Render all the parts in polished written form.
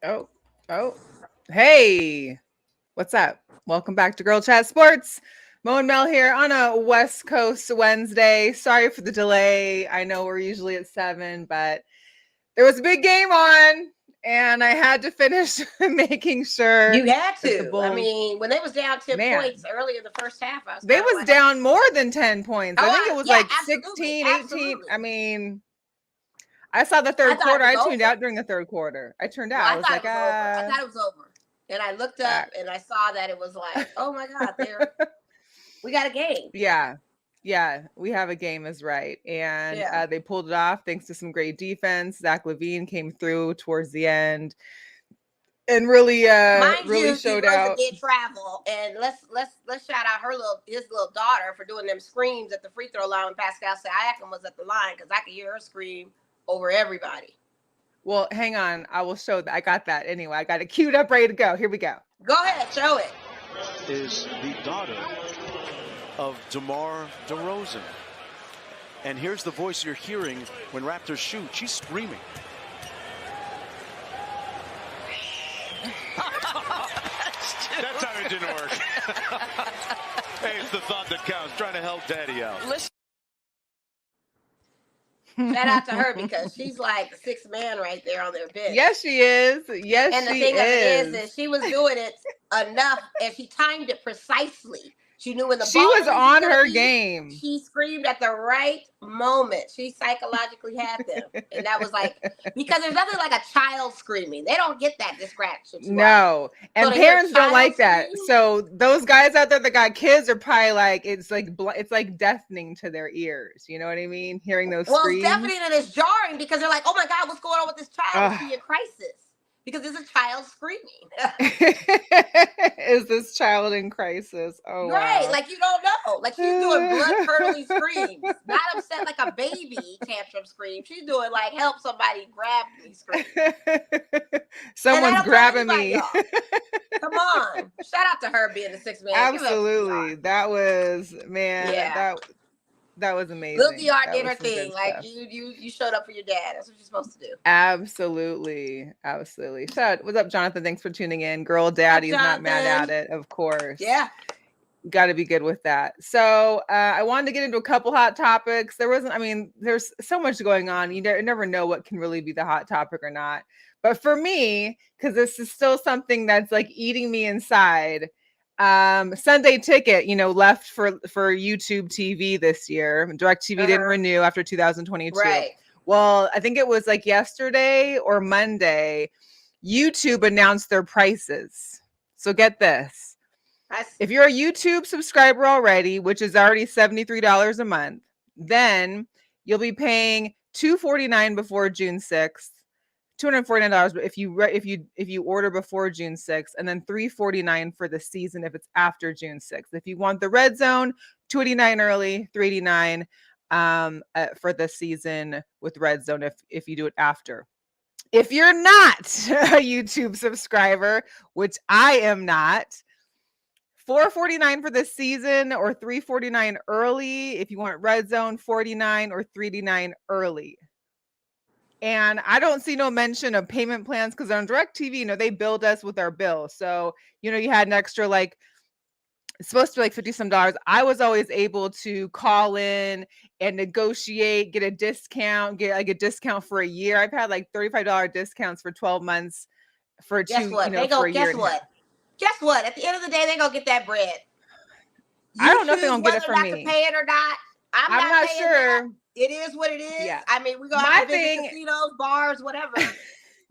Oh, oh, hey, what's up? Welcome back to Girl Chat Sports. Mo and Mel here on a West Coast Wednesday. Sorry for the delay. I know we're usually at 7, but there was a big game on, and I had to finish making sure You had that the to. I Bulls, mean, when they was down 10 points man, early in the first half, I was they kind of was like, down more than 10 points. I think it was yeah, like absolutely, 16, 18. absolutely. I mean, I saw the I third thought it quarter. was I tuned over. out during the third quarter. I turned Well, out. I I was thought like, it was over. I thought it was over. And I looked up back. and I saw that it was like, oh my God, we got a game. Yeah. Yeah, we have a game is right. And Yeah. they pulled it off thanks to some great defense. Zach LaVine came through towards the end and really Mind really you, showed DeRozan out. did travel, and let's shout out his little daughter for doing them screams at the free throw line when Pascal Siakam was at the line because I could hear her scream over everybody. Well, hang on. I will show that. I got that anyway. I got it queued up, ready to go. Here we go. Go ahead, show it. Is the daughter of DeMar DeRozan. And here's the voice you're hearing when Raptors shoot. She's screaming. That time it didn't work. Hey, it's the thought that counts. Trying to help daddy out. Shout out to her because she's like the sixth man right there on their bench. Yes, she is. Yes, And the she thing of it is. is she was doing it enough and she timed it precisely. She knew when the She ball was release on gonna her be. game. She screamed at the right moment. She psychologically had them. And that was like, because there's nothing like a child screaming. They don't get that distraction. No, and So to hear a parents don't like child that. scream? So those guys out there that got kids are probably like it's like deafening to their ears. You know what I mean? Hearing those Well, it's screams. definitely and it's jarring because they're like, oh my God, what's going on with this child? Is Ugh. she in crisis? Because it's a child screaming. Is this child in crisis? Oh Right, wow. like you don't know. Like she's doing blood curdling screams, not upset like a baby tantrum scream. She's doing like help somebody grab me scream. Someone's grabbing me. Come on, shout out to her being the sixth man. Absolutely, that was Yeah. that was amazing. Lil DR That did was her some good thing. Like stuff. you showed up for your dad. That's what you're supposed to do. Absolutely. Shout out. What's up, Jonathan? Thanks for tuning in. Girl Daddy's not mad at it, of course. Yeah. Got to be good with that. So I wanted to get into a couple hot topics. There's so much going on. You never know what can really be the hot topic or not. But for me, because this is still something that's like eating me inside, Sunday Ticket, left for YouTube TV this year. DirecTV didn't renew after 2022. Right. Well, I think it was like yesterday or Monday, YouTube announced their prices. So get this. If you're a YouTube subscriber already, which is already $73 a month, then you'll be paying $249 before June 6th, $249 if you order before June 6th, and then $349 for the season if it's after June 6th. If you want the red zone, $289 early, $389 for the season with red zone if you do it after. If you're not a YouTube subscriber, which I am not, $449 for the season or $349 early. If you want red zone, $49 or $389 early. And I don't see no mention of payment plans because on DirecTV, they billed us with our bill. So, you had an extra it's supposed to be like $50 some. I was always able to call in and negotiate, get a discount, get like a discount for a year. I've had like $35 discounts for 12 months for guess two, what? for a year. Guess what? At the end of the day, they're gonna get that bread. I don't know if they're gonna get it from me. To pay it or not. I'm not sure. That. It is what it is. Yeah. I mean, we're gonna have to visit casinos, bars, whatever.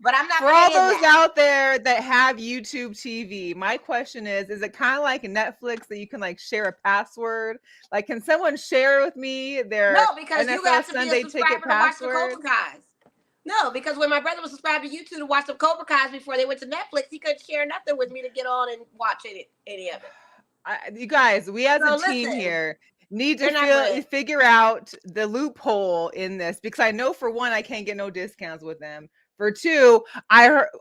But I'm not for all those out there that have YouTube TV. My question is it kind of like Netflix that you can like share a password? Like, can someone share with me their because NFL you have to Sunday be a Ticket password? To watch the Cobra Kai's. No, because when my brother was subscribed to YouTube to watch some Cobra Kai's before they went to Netflix, he couldn't share nothing with me to get on and watch any of it. You guys, we as a team here need to figure out the loophole in this because I know for one, I can't get no discounts with them. For two,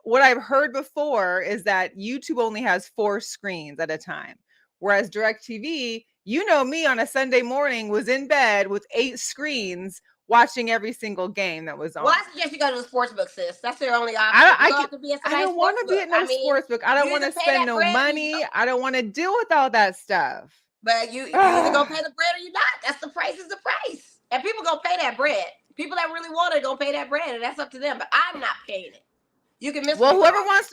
what I've heard before is that YouTube only has 4 screens at a time, whereas DirecTV, me on a Sunday morning was in bed with 8 screens watching every single game that was on. Well, I suggest you go to the sports book, sis. That's their only option. I don't want to be at no sports book. I don't want to spend no money. I don't want to deal with all that stuff. But you either gonna pay the bread or you not. That's the price is the price. And people gonna pay that bread. People that really want it gonna pay that bread, and that's up to them. But I'm not paying it. You can miss. Well, whoever wants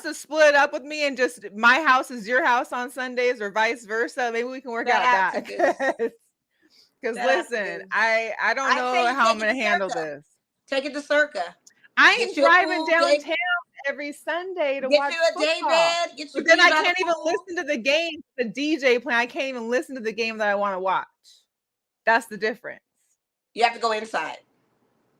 to split up with me and just my house is your house on Sundays or vice versa, maybe we can work out that. Because listen, I don't know how I'm gonna handle this. Take it to Circa. I ain't driving downtown every Sunday to watch football. Get you a day bed. But then I can't even listen to the game. The DJ playing. I can't even listen to the game that I want to watch. That's the difference. You have to go inside.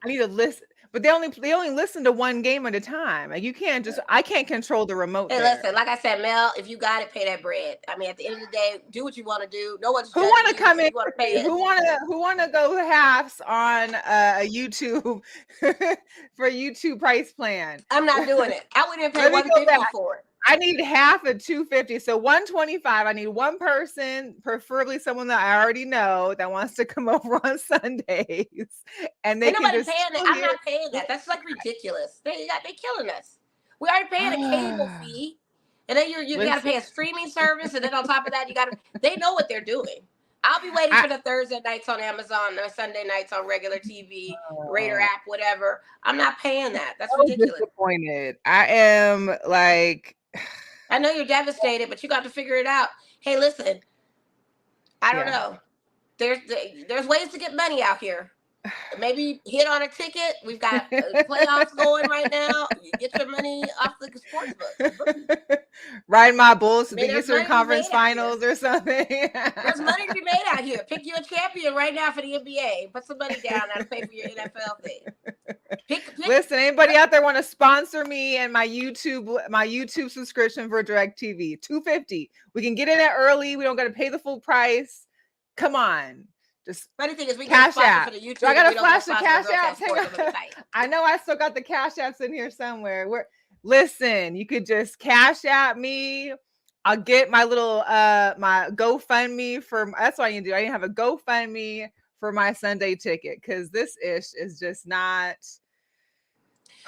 I need to listen, but they only listen to one game at a time. Like you can't just. I can't control the remote. Hey, listen. Like I said, Mel, if you got it, pay that bread. I mean, at the end of the day, do what you want to do. No one's who want to come in. Who want to go halves on a YouTube for YouTube price plan? I'm not doing it. I wouldn't even pay $150 for it. I need half of $250, so $125. I need one person, preferably someone that I already know that wants to come over on Sundays, and they can just. I'm not paying that. That's like ridiculous. They killing us. We already paying a cable fee, and then you got to pay a streaming service, and then on top of that, you got to. They know what they're doing. I'll be waiting for the Thursday nights on Amazon or Sunday nights on regular TV, Raider app, whatever. I'm not paying that. That's ridiculous. Disappointed. I am like. I know you're devastated, but you got to figure it out. Hey, listen, I don't know. There's ways to get money out here. Maybe hit on a ticket. We've got playoffs going right now. You get your money off the sports book. Ride my Bulls to the Eastern Conference Finals or something. There's money to be made out here. Pick you a champion right now for the NBA. Put some money down and pay for your NFL thing. Listen, anybody out there want to sponsor me and my YouTube subscription for DirecTV? $250. We can get in it early. We don't got to pay the full price. Come on. Just funny thing is we cash app. For the YouTube. So I gotta flash the cash app. I know I still got the cash apps in here somewhere. Listen, you could just cash app me. I'll get my little my GoFundMe for. That's what I need to do. I need to have a GoFundMe for my Sunday ticket because this ish is just not.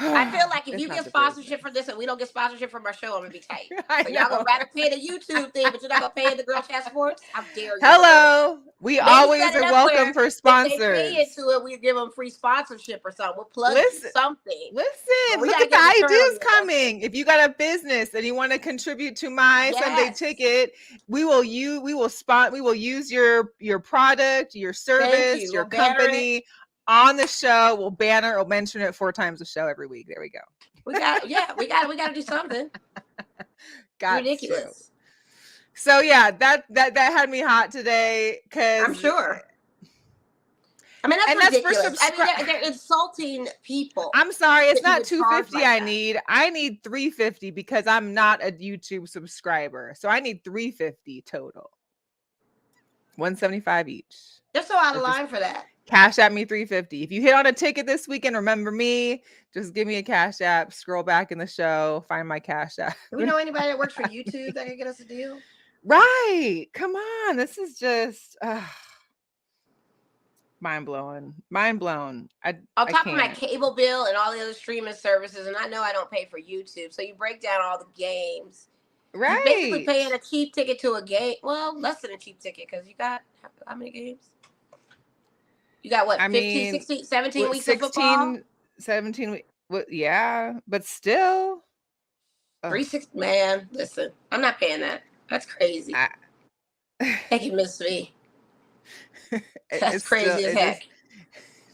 I feel like if you get sponsorship for this and we don't get sponsorship from our show, I'm gonna be tight. So y'all gonna rather pay the YouTube thing, but you're not gonna pay the Girl Chat Sports? How dare you? Hello. We always are welcome for sponsors. If they pay into it, we give them free sponsorship or something. We'll plug something. Listen, look at the ideas coming. If you got a business and you want to contribute to my Sunday ticket, we will use your product, your service, your company. On the show, we'll banner or mention it 4 times a show every week. There we go. We got to do something. Ridiculous. So yeah, that had me hot today because I'm sure. I mean, that's ridiculous. They're insulting people. I'm sorry, it's not $250 I need. I need $350 because I'm not a YouTube subscriber. So I need $350 total. $175 each. They're so out of line for that. Cash at me $350. If you hit on a ticket this weekend, remember me. Just give me a cash app. Scroll back in the show. Find my cash app. Do we know anybody that works for YouTube that can get us a deal? Right. Come on. This is just mind blowing. Mind blown. On top of my cable bill and all the other streaming services, and I know I don't pay for YouTube. So you break down all the games. Right. You're basically paying a cheap ticket to a game. Well, less than a cheap ticket because you got how many games? You got what, 15, 16, 17 weeks of football? 17 weeks. Well, yeah, but still. 360, man, listen, I'm not paying that. That's crazy. Thank you, Miss V. That's crazy as heck.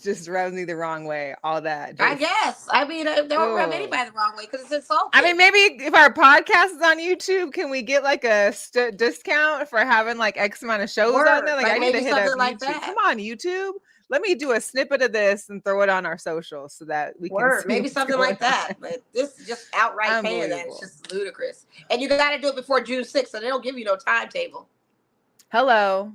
Just rubs me the wrong way, all that. I guess. I mean, they won't rub anybody the wrong way because it's insulting. I mean, maybe if our podcast is on YouTube, can we get like a discount for having like X amount of shows on there? Like I need to hit up like YouTube. That. Come on, YouTube. Let me do a snippet of this and throw it on our socials so that we can see maybe something like that. But this is just outright paying that. It's just ludicrous. And you got to do it before June 6th, so they don't give you no timetable. Hello.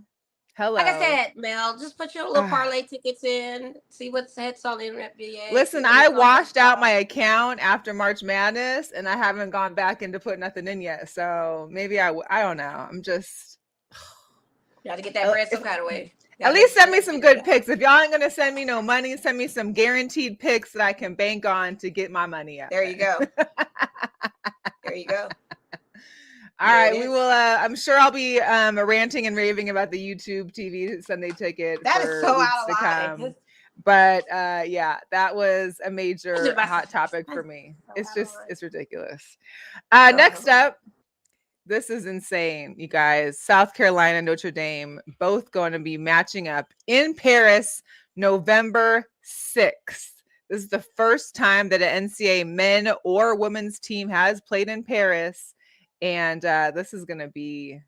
Like I said, Mel, just put your little parlay tickets in, see what's hits on the internet. Listen, I washed out my account after March Madness, and I haven't gone back in to put nothing in yet. So maybe I don't know. I'm just got to get that bread some kind of way. At least send me some good picks. If y'all ain't gonna send me no money, send me some guaranteed picks that I can bank on to get my money out. There you go. There you go. All right, we will. I'm sure I'll be ranting and raving about the YouTube TV Sunday ticket that for is so weeks out to of come. line. But yeah, that was a major hot topic for me. It's ridiculous. Next up, this is insane, you guys. South Carolina, Notre Dame, both going to be matching up in Paris, November 6th. This is the first time that an NCAA men or women's team has played in Paris. And this is gonna be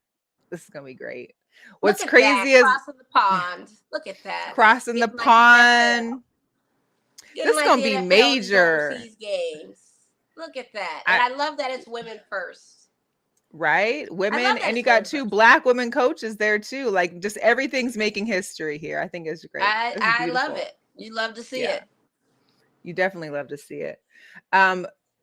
great. What's crazy is crossing the pond. Look at that. Crossing the pond. This is gonna be major. Overseas games. Look at that. And I love that it's women first. Right? Women, and you got two Black women coaches there too. Like, just everything's making history here. I think it's great. I love it. You love to see it. You definitely love to see it.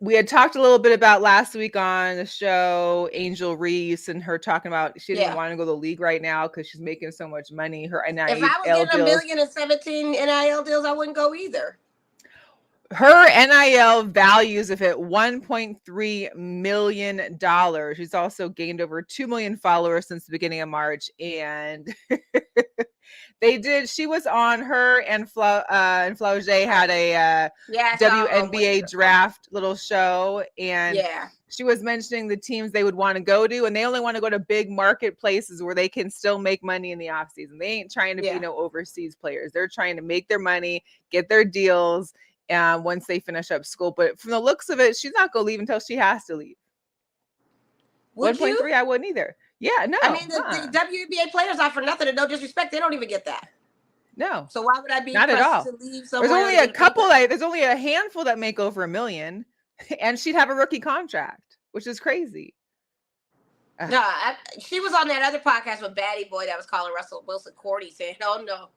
We had talked a little bit about last week on the show, Angel Reese, and her talking about she didn't want to go to the league right now because she's making so much money. Her NIL if I was getting $1 million and 17 NIL deals, I wouldn't go either. Her NIL values have hit $1.3 million. She's also gained over 2 million followers since the beginning of March. And she was on her and Flau'jae had a WNBA draft little show. And she was mentioning the teams they would want to go to. And they only want to go to big marketplaces where they can still make money in the offseason. They ain't trying to be no overseas players. They're trying to make their money, get their deals. Once they finish up school. But from the looks of it, she's not going to leave until she has to leave. 1.3, I wouldn't either. Yeah, no. I mean, the WNBA players are for nothing and no disrespect. They don't even get that. No. So why would I be not at all to leave somewhere? There's only a couple, there's only a handful that make over $1 million, and she'd have a rookie contract, which is crazy. No, she was on that other podcast with Batty Boy that was calling Russell Wilson corny, saying, "Oh no."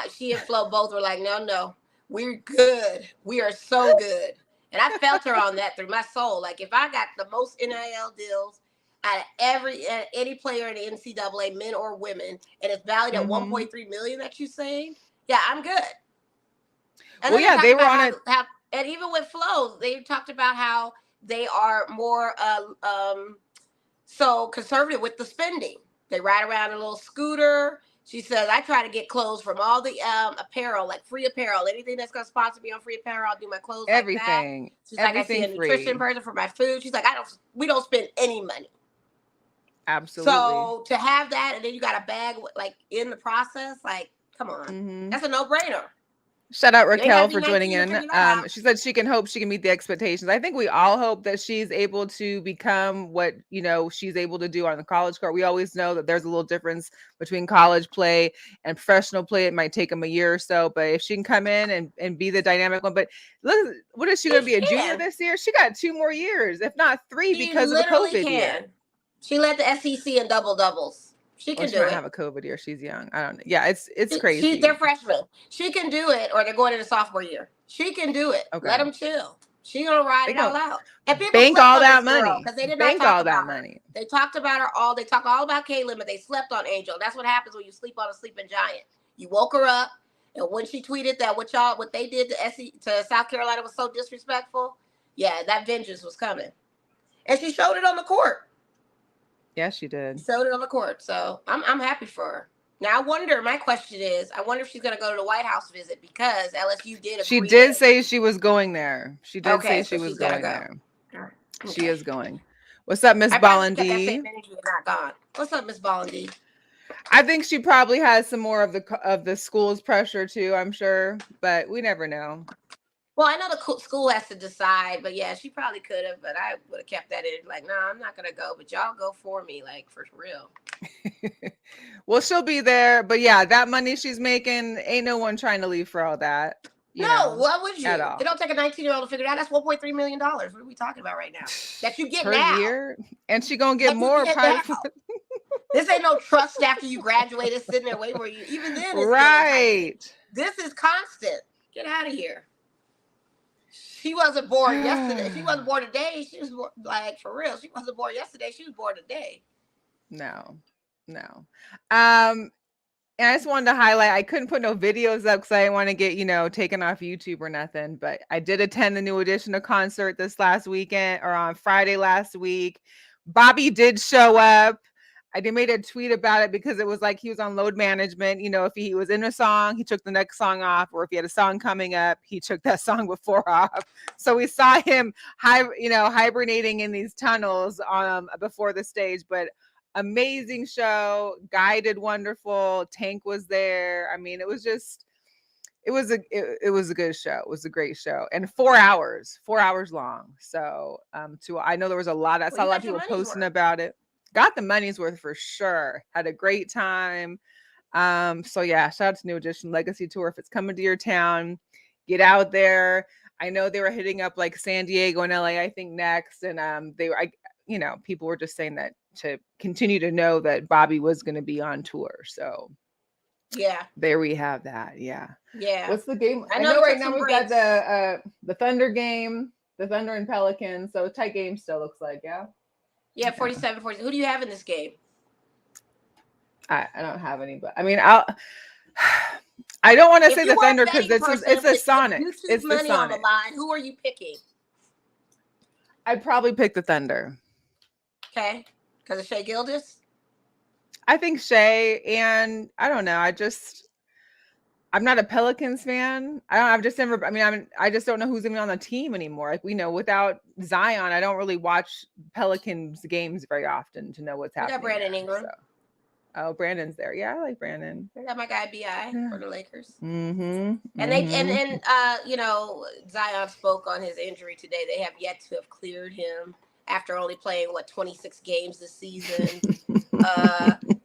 She and Flo both were like, "No. We're good. We are so good." And I felt her on that through my soul. Like, if I got the most NIL deals out of any player in the NCAA, men or women, and it's valued at 1.3 million that you're saying, yeah, I'm good. And they were on it. And even with Flo, they talked about how they are more so conservative with the spending. They ride around in a little scooter. She says, I try to get clothes from all the apparel, like free apparel. Anything that's going to sponsor me on free apparel, I'll do my clothes everything. Like that. She's like, I see a nutrition person for my food. She's like, we don't spend any money. Absolutely. So to have that, and then you got a bag like in the process, like, come on. That's a no-brainer. Shout out Raquel for joining in. She said she can meet the expectations. I think we all hope that she's able to become what, she's able to do on the college court. We always know that there's a little difference between college play and professional play. It might take them a year or so, but if she can come in and be the dynamic one, but look, what is she going to be, a junior this year? She got 2 more years, if not 3, because of the COVID year. She led the SEC in double-doubles. She can do it. Have a COVID year. She's young. I don't know. Yeah, it's crazy. They're freshmen. She can do it, or they're going into sophomore year. She can do it. Okay. Let them chill. She's gonna ride it all out. And people bank all that money because they did not talk about her. They talked about her all. They talked all about Caleb, but they slept on Angel. That's what happens when you sleep on a sleeping giant. You woke her up, and when she tweeted that what they did to South Carolina was so disrespectful, yeah, that vengeance was coming, and she showed it on the court. Yes, she did. Showed it on the court. So I'm happy for her. Now, my question is, I wonder if she's going to go to the White House visit because LSU did. She did say she was going there. She did say she was going there. Okay. She is going. What's up, Miss Bollandy? What's up, Miss Bollandy? I think she probably has some more of the school's pressure too, I'm sure, but we never know. Well, I know the school has to decide, but yeah, she probably could have, but I would have kept that in. Like, nah, I'm not going to go, but y'all go for me, like, for real. Well, she'll be there, but yeah, that money she's making, ain't no one trying to leave for all that. What would you? It don't take a 19-year-old to figure it out. That's $1.3 million. What are we talking about right now? That you get per now. year? And she going to get more. This ain't no trust after you graduated, sitting there waiting for you. Even then, it's right. This is constant. Get out of here. She wasn't born yesterday. She wasn't born today. She was like, for real. She wasn't born yesterday. She was born today. No. And I just wanted to highlight, I couldn't put no videos up because I didn't want to get, taken off YouTube or nothing. But I did attend the New Edition concert this last weekend or on Friday last week. Bobby did show up. I did made a tweet about it because it was like he was on load management. If he was in a song, he took the next song off, or if he had a song coming up, he took that song before off. So we saw him, hibernating in these tunnels before the stage. But amazing show. Guy did wonderful. Tank was there. I mean, it was a good show. It was a great show, and 4 hours long. So I know there was I saw a lot of people posting about it. Got the money's worth for sure. Had a great time. So yeah, shout out to New Edition Legacy Tour. If it's coming to your town, get out there. I know they were hitting up like San Diego and LA, I think next, and people were just saying that to continue to know that Bobby was going to be on tour. So yeah, there we have that. Yeah. What's the game? I know right now we've got the Thunder game, the Thunder and Pelicans. So tight game still looks like, yeah. 47-40. Who do you have in this game? I don't have any, but I mean, I don't want to say the Thunder because it's a Sonic. It's money the Sonic. On the line. Who are you picking? I'd probably pick the Thunder. Okay, because of Shai Gilgeous? I think Shai, and I don't know. I'm not a Pelicans fan. I just don't know who's even on the team anymore. Like, without Zion, I don't really watch Pelicans games very often to know what's happening. We got Brandon Ingram. So. Oh, Brandon's there. Yeah, I like Brandon. They got my guy BI for the Lakers. Mm-hmm. And Zion spoke on his injury today. They have yet to have cleared him after only playing 26 games this season.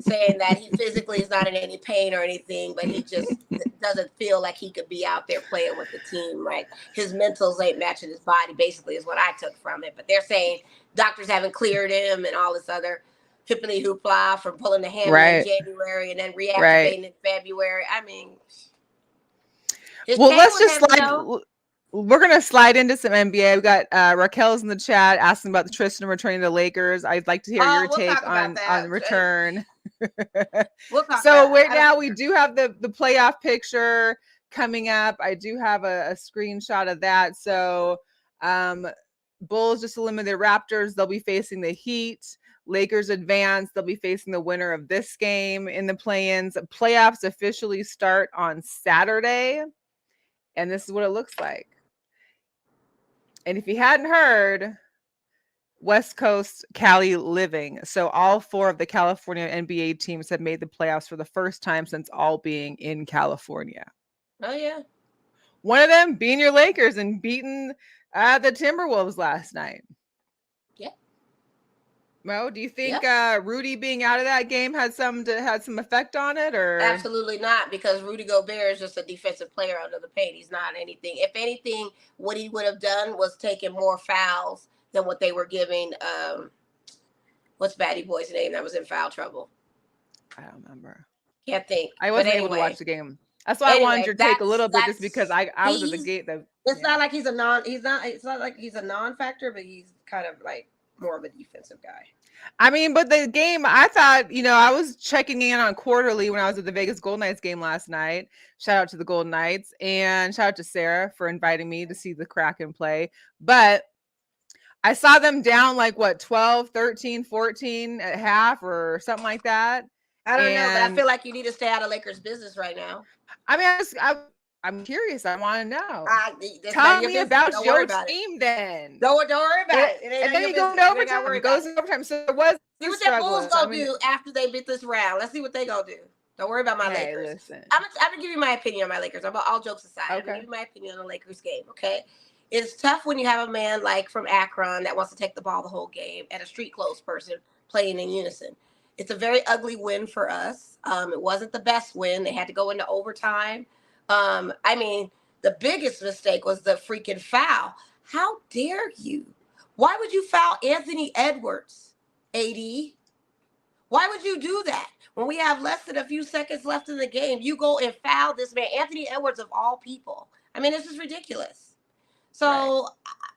Saying that he physically is not in any pain or anything, but he just doesn't feel like he could be out there playing with the team, right? His mentals ain't matching his body, basically, is what I took from it. But they're saying doctors haven't cleared him and all this other hippity hoopla from pulling the hammer in January and then reactivating in February. I mean, let's just slide. We're going to slide into some NBA. We got Raquel's in the chat asking about the Tristan returning to the Lakers. I'd like to hear your take on return. So right now we do have the playoff picture coming up. I do have a screenshot of that. So Bulls just eliminated the Raptors. They'll be facing the Heat. Lakers advance. They'll be facing the winner of this game in the play-ins. Playoffs officially start on Saturday. And this is what it looks like. And if you hadn't heard, West Coast Cali living. So all 4 of the California NBA teams have made the playoffs for the first time since all being in California. Oh, yeah. One of them being your Lakers and beating the Timberwolves last night. Yeah. Mo, do you think Rudy being out of that game had some effect on it, or? Absolutely not, because Rudy Gobert is just a defensive player under the paint. He's not anything. If anything, what he would have done was taken more fouls than what they were giving. What's Batty Boy's name that was in foul trouble? I don't remember. Can't think. I wasn't able to watch the game. That's why I wanted your take a little bit, just because I was at the gate. It's not like it's not like he's a non-factor, but he's kind of like more of a defensive guy. I mean, but the game, I thought, I was checking in on quarterly when I was at the Vegas Golden Knights game last night. Shout out to the Golden Knights, and shout out to Sarah for inviting me to see the Kraken play. But I saw them down 12, 13, 14 at half or something like that. I don't know, but I feel like you need to stay out of Lakers business right now. I mean, I'm curious. I want to know. Tell me about your team then. Don't worry about it. And then you go into overtime. It goes into overtime. So it was. See what that Bulls gonna do after they beat this round. Let's see what they gonna do. Don't worry about my Lakers. Listen. I'm gonna give you my opinion on my Lakers. All jokes aside, I'm gonna give you my opinion on the Lakers game. Okay, it's tough when you have a man like from Akron that wants to take the ball the whole game and a street clothes person playing in unison. It's a very ugly win for us. It wasn't the best win. They had to go into overtime. I mean, the biggest mistake was the freaking foul. How dare you? Why would you foul Anthony Edwards, AD? Why would you do that? When we have less than a few seconds left in the game, you go and foul this man, Anthony Edwards of all people. I mean, this is ridiculous. So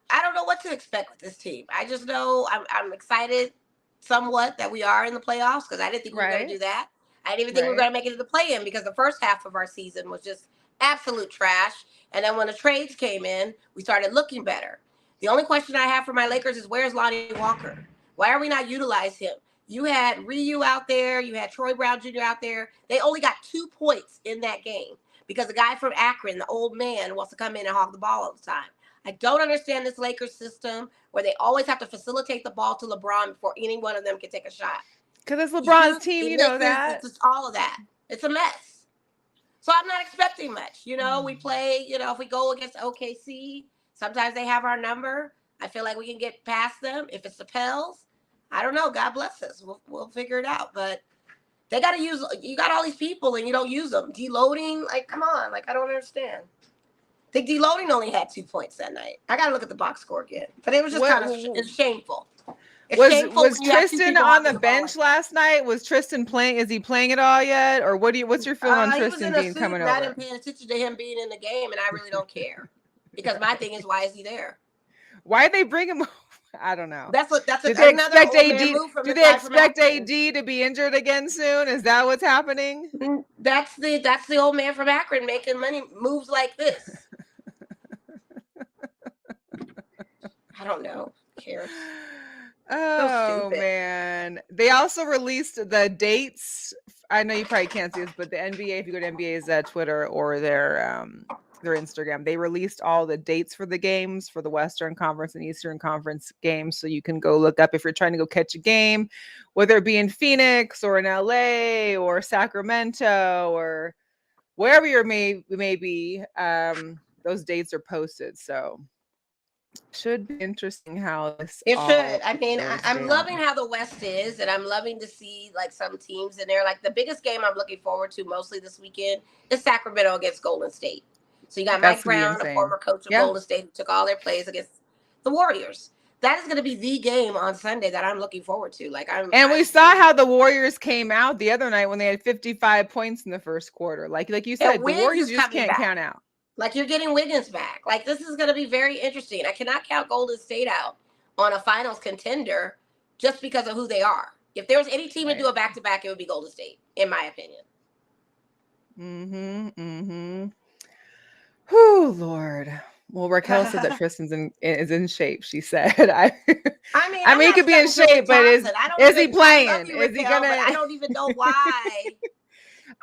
I don't know what to expect with this team. I just know I'm excited somewhat that we are in the playoffs because I didn't think we were going to do that. I didn't even think we were going to make it to the play-in because the first half of our season was just absolute trash. And then when the trades came in, we started looking better. The only question I have for my Lakers is, where's Lonnie Walker? Why are we not utilizing him? You had Ryu out there. You had Troy Brown Jr. out there. They only got 2 points in that game because the guy from Akron, the old man, wants to come in and hog the ball all the time. I don't understand this Lakers system where they always have to facilitate the ball to LeBron before any one of them can take a shot. Because it's LeBron's team, you know that. It's just all of that. It's a mess. So I'm not expecting much. You know, we play, you know, if we go against OKC, sometimes they have our number. I feel like we can get past them. If it's the Pels, I don't know. God bless us. We'll figure it out. But they got to use, you got all these people and you don't use them. Deloading, like, come on. Like, I don't understand. I think deloading only had 2 points that night. I got to look at the box score again. But it was just kind of it's shameful. Was Tristan on the bench last night? Was Tristan playing? Is he playing at all yet? Or what's your feeling on Tristan being coming over? I didn't pay attention to him being in the game, and I really don't care. Because my thing is, why is he there? Why did they bring him over? I don't know. That's do they expect AD? Do they expect AD to be injured again soon? Is that what's happening? That's the old man from Akron making money moves like this. I don't know. Who cares? Oh man. They also released the dates. I know you probably can't see this, but the NBA, if you go to NBA's Twitter or their Instagram, they released all the dates for the games for the Western Conference and Eastern Conference games. So you can go look up if you're trying to go catch a game, whether it be in Phoenix or in LA or Sacramento or wherever you may be. Those dates are posted. So should be interesting how this it should. I mean, I'm loving how the West is, and I'm loving to see like some teams in there. Like the biggest game I'm looking forward to mostly this weekend is Sacramento against Golden State. So you got Mike Brown, a former coach of Golden State, who took all their plays against the Warriors. That is going to be the game on Sunday that I'm looking forward to. We saw how the Warriors came out the other night when they had 55 points in the first quarter. Like you said, the Warriors just can't count out. Like you're getting Wiggins back. Like this is going to be very interesting. I cannot count Golden State out on a finals contender just because of who they are. If there was any team to do a back-to-back, it would be Golden State, in my opinion. Oh Lord. Well, Raquel said that Tristan's is in shape. She said. I mean, he could be in shape, but is he playing? Is he gonna? I don't even know why.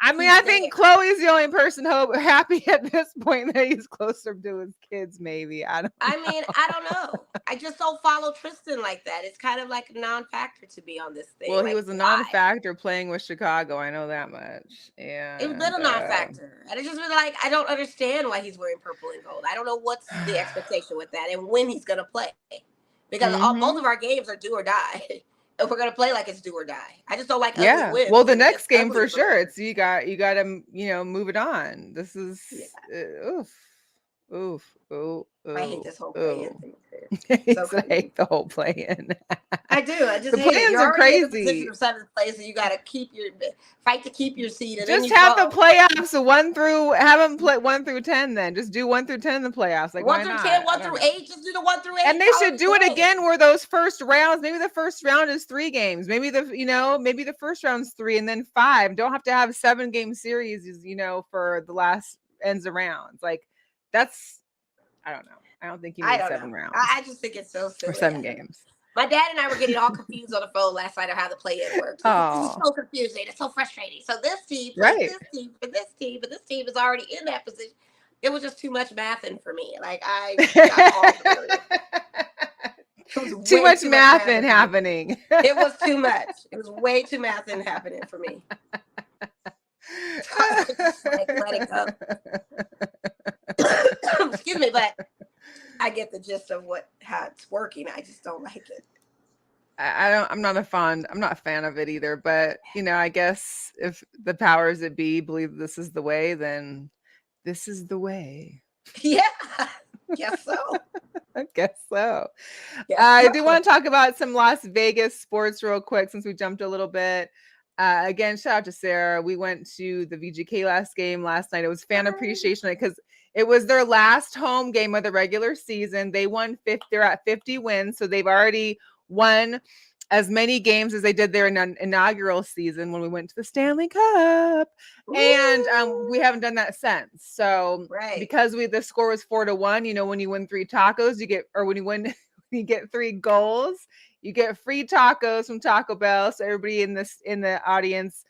I mean, I think Chloe's the only person happy at this point that he's closer to his kids. Maybe I don't know. I just don't follow Tristan like that. It's kind of like a non-factor to be on this thing. Well, he was a non-factor playing with Chicago. I know that much. Yeah, it was been a non-factor, and it's just been like I don't understand why he's wearing purple and gold. I don't know what's the expectation with that, and when he's gonna play, because both of our games are do or die. If we're gonna play like it's do or die, I just don't like ugly wins. Well, the next game for sure. It's you got to move it on. This is oof. I hate this whole play-in thing too. I hate the whole play-in. I do. I just the play-ins are crazy. In seventh place, and you got to fight to keep your seed. And just have the playoffs 1 through 10. Then just do 1 through 10 in the playoffs. Like 1 through 10, 1 through 8. Just do the 1 through 8. And they should do it again where those first rounds. Maybe the first round is 3 games. Maybe the first round's 3 and then 5. Don't have to have 7-game series. For the last ends of rounds. Like that's. I don't know. I don't think you need 7 rounds. I just think it's so silly. Or 7 games. My dad and I were getting all confused on the phone last night on how the play-in works. It's so confusing. It's so frustrating. So this team, this team, and this team, but this team is already in that position. It was just too much mathing for me. Like I got too much mathing happening. It was too much. It was way too mathing happening for me. Just let it go. Excuse me, but I get the gist of how it's working. I just don't like it. I'm not a fan of it either, but I guess if the powers that be believe this is the way, then this is the way. Yeah. Guess so. I guess so. I do want to talk about some Las Vegas sports real quick since we jumped a little bit. Again, shout out to Sarah. We went to the VGK game last night. It was fan appreciation night because it was their last home game of the regular season. They won 50. They're at 50 wins, so they've already won as many games as they did their inaugural season when we went to the Stanley Cup. Ooh. And we haven't done that since. So Right. because the score was 4-1, you know, when you win 3 tacos, you get, or when you win, you get 3 goals, you get free tacos from Taco Bell. So everybody in the audience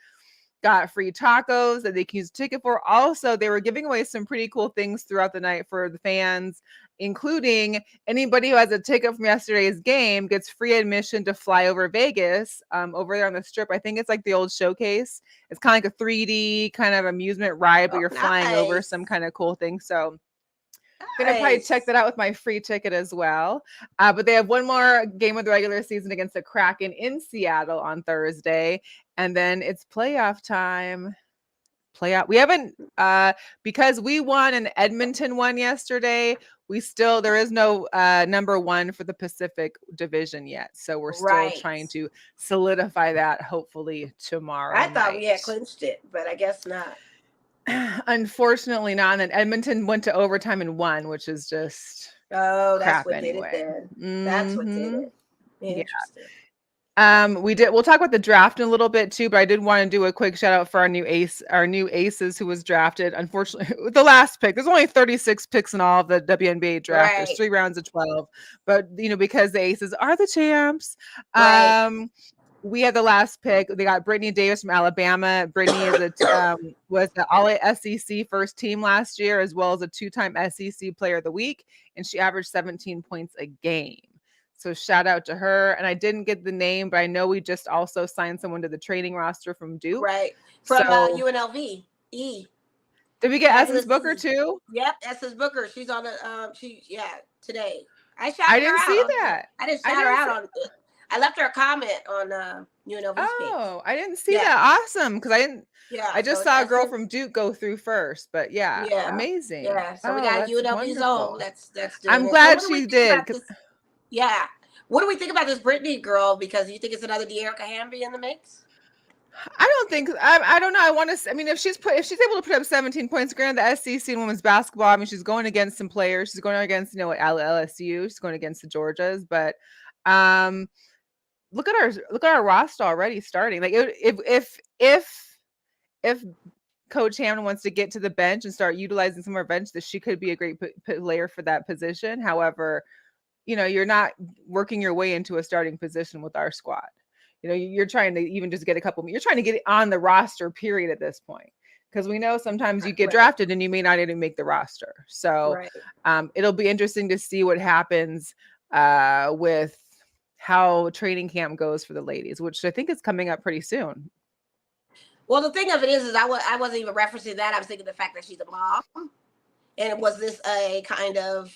got free tacos that they can use a ticket for. Also, they were giving away some pretty cool things throughout the night for the fans, including anybody who has a ticket from yesterday's game gets free admission to fly over Vegas, over there on the Strip. I think it's like the old Showcase. It's kind of like a 3D kind of amusement ride, but you're flying over some kind of cool thing. So gonna probably check that out with my free ticket as well. But they have one more game of the regular season against the Kraken in Seattle on Thursday, and then it's playoff time. We haven't because we won and Edmonton won yesterday. There is no number 1 for the Pacific Division yet, so we're still trying to solidify that. Hopefully tomorrow. I thought we had clinched it, but I guess not. Unfortunately not. And then Edmonton went to overtime and won, which is just that's what anyway. did it then. That's what did it. Interesting. Yeah. We'll talk about the draft in a little bit too, but I did want to do a quick shout out for our new aces who was drafted. Unfortunately, with the last pick, there's only 36 picks in all of the WNBA draft. There's 3 rounds of 12, but because the aces are the champs, we had the last pick. They got Brittany Davis from Alabama. Brittany was the All-SEC first team last year, as well as a 2-time SEC Player of the Week, and she averaged 17 points a game. So shout out to her. And I didn't get the name, but I know we just also signed someone to the training roster from Duke. Right. From UNLV. Did we get Essence Booker too? Yep, Essence Booker. She's on today. I didn't see that. I didn't shout her out on it. I left her a comment on UNLV's page. Oh, I didn't see that. Awesome, because I didn't. Yeah, I just saw a girl from Duke go through first, but amazing. Yeah, so we got UNLV's own. That's I'm glad she did. Yeah. What do we think about this Brittany girl? Because you think it's another De'Erica Hamby in the mix? I don't think. I don't know. I want to. I mean, if she's able to put up 17 points, granted the SEC in women's basketball. I mean, she's going against some players. She's going against LSU. She's going against the Georgias, but look at our roster already starting. Like if Coach Hammond wants to get to the bench and start utilizing some of her bench, that she could be a great player for that position. However, you're not working your way into a starting position with our squad. You're trying to even just get you're trying to get it on the roster period at this point. Because we know sometimes you get drafted and you may not even make the roster. So it'll be interesting to see what happens with how training camp goes for the ladies, which I think is coming up pretty soon. Well, the thing of it is I wasn't even referencing that. I was thinking the fact that she's a mom. And was this a kind of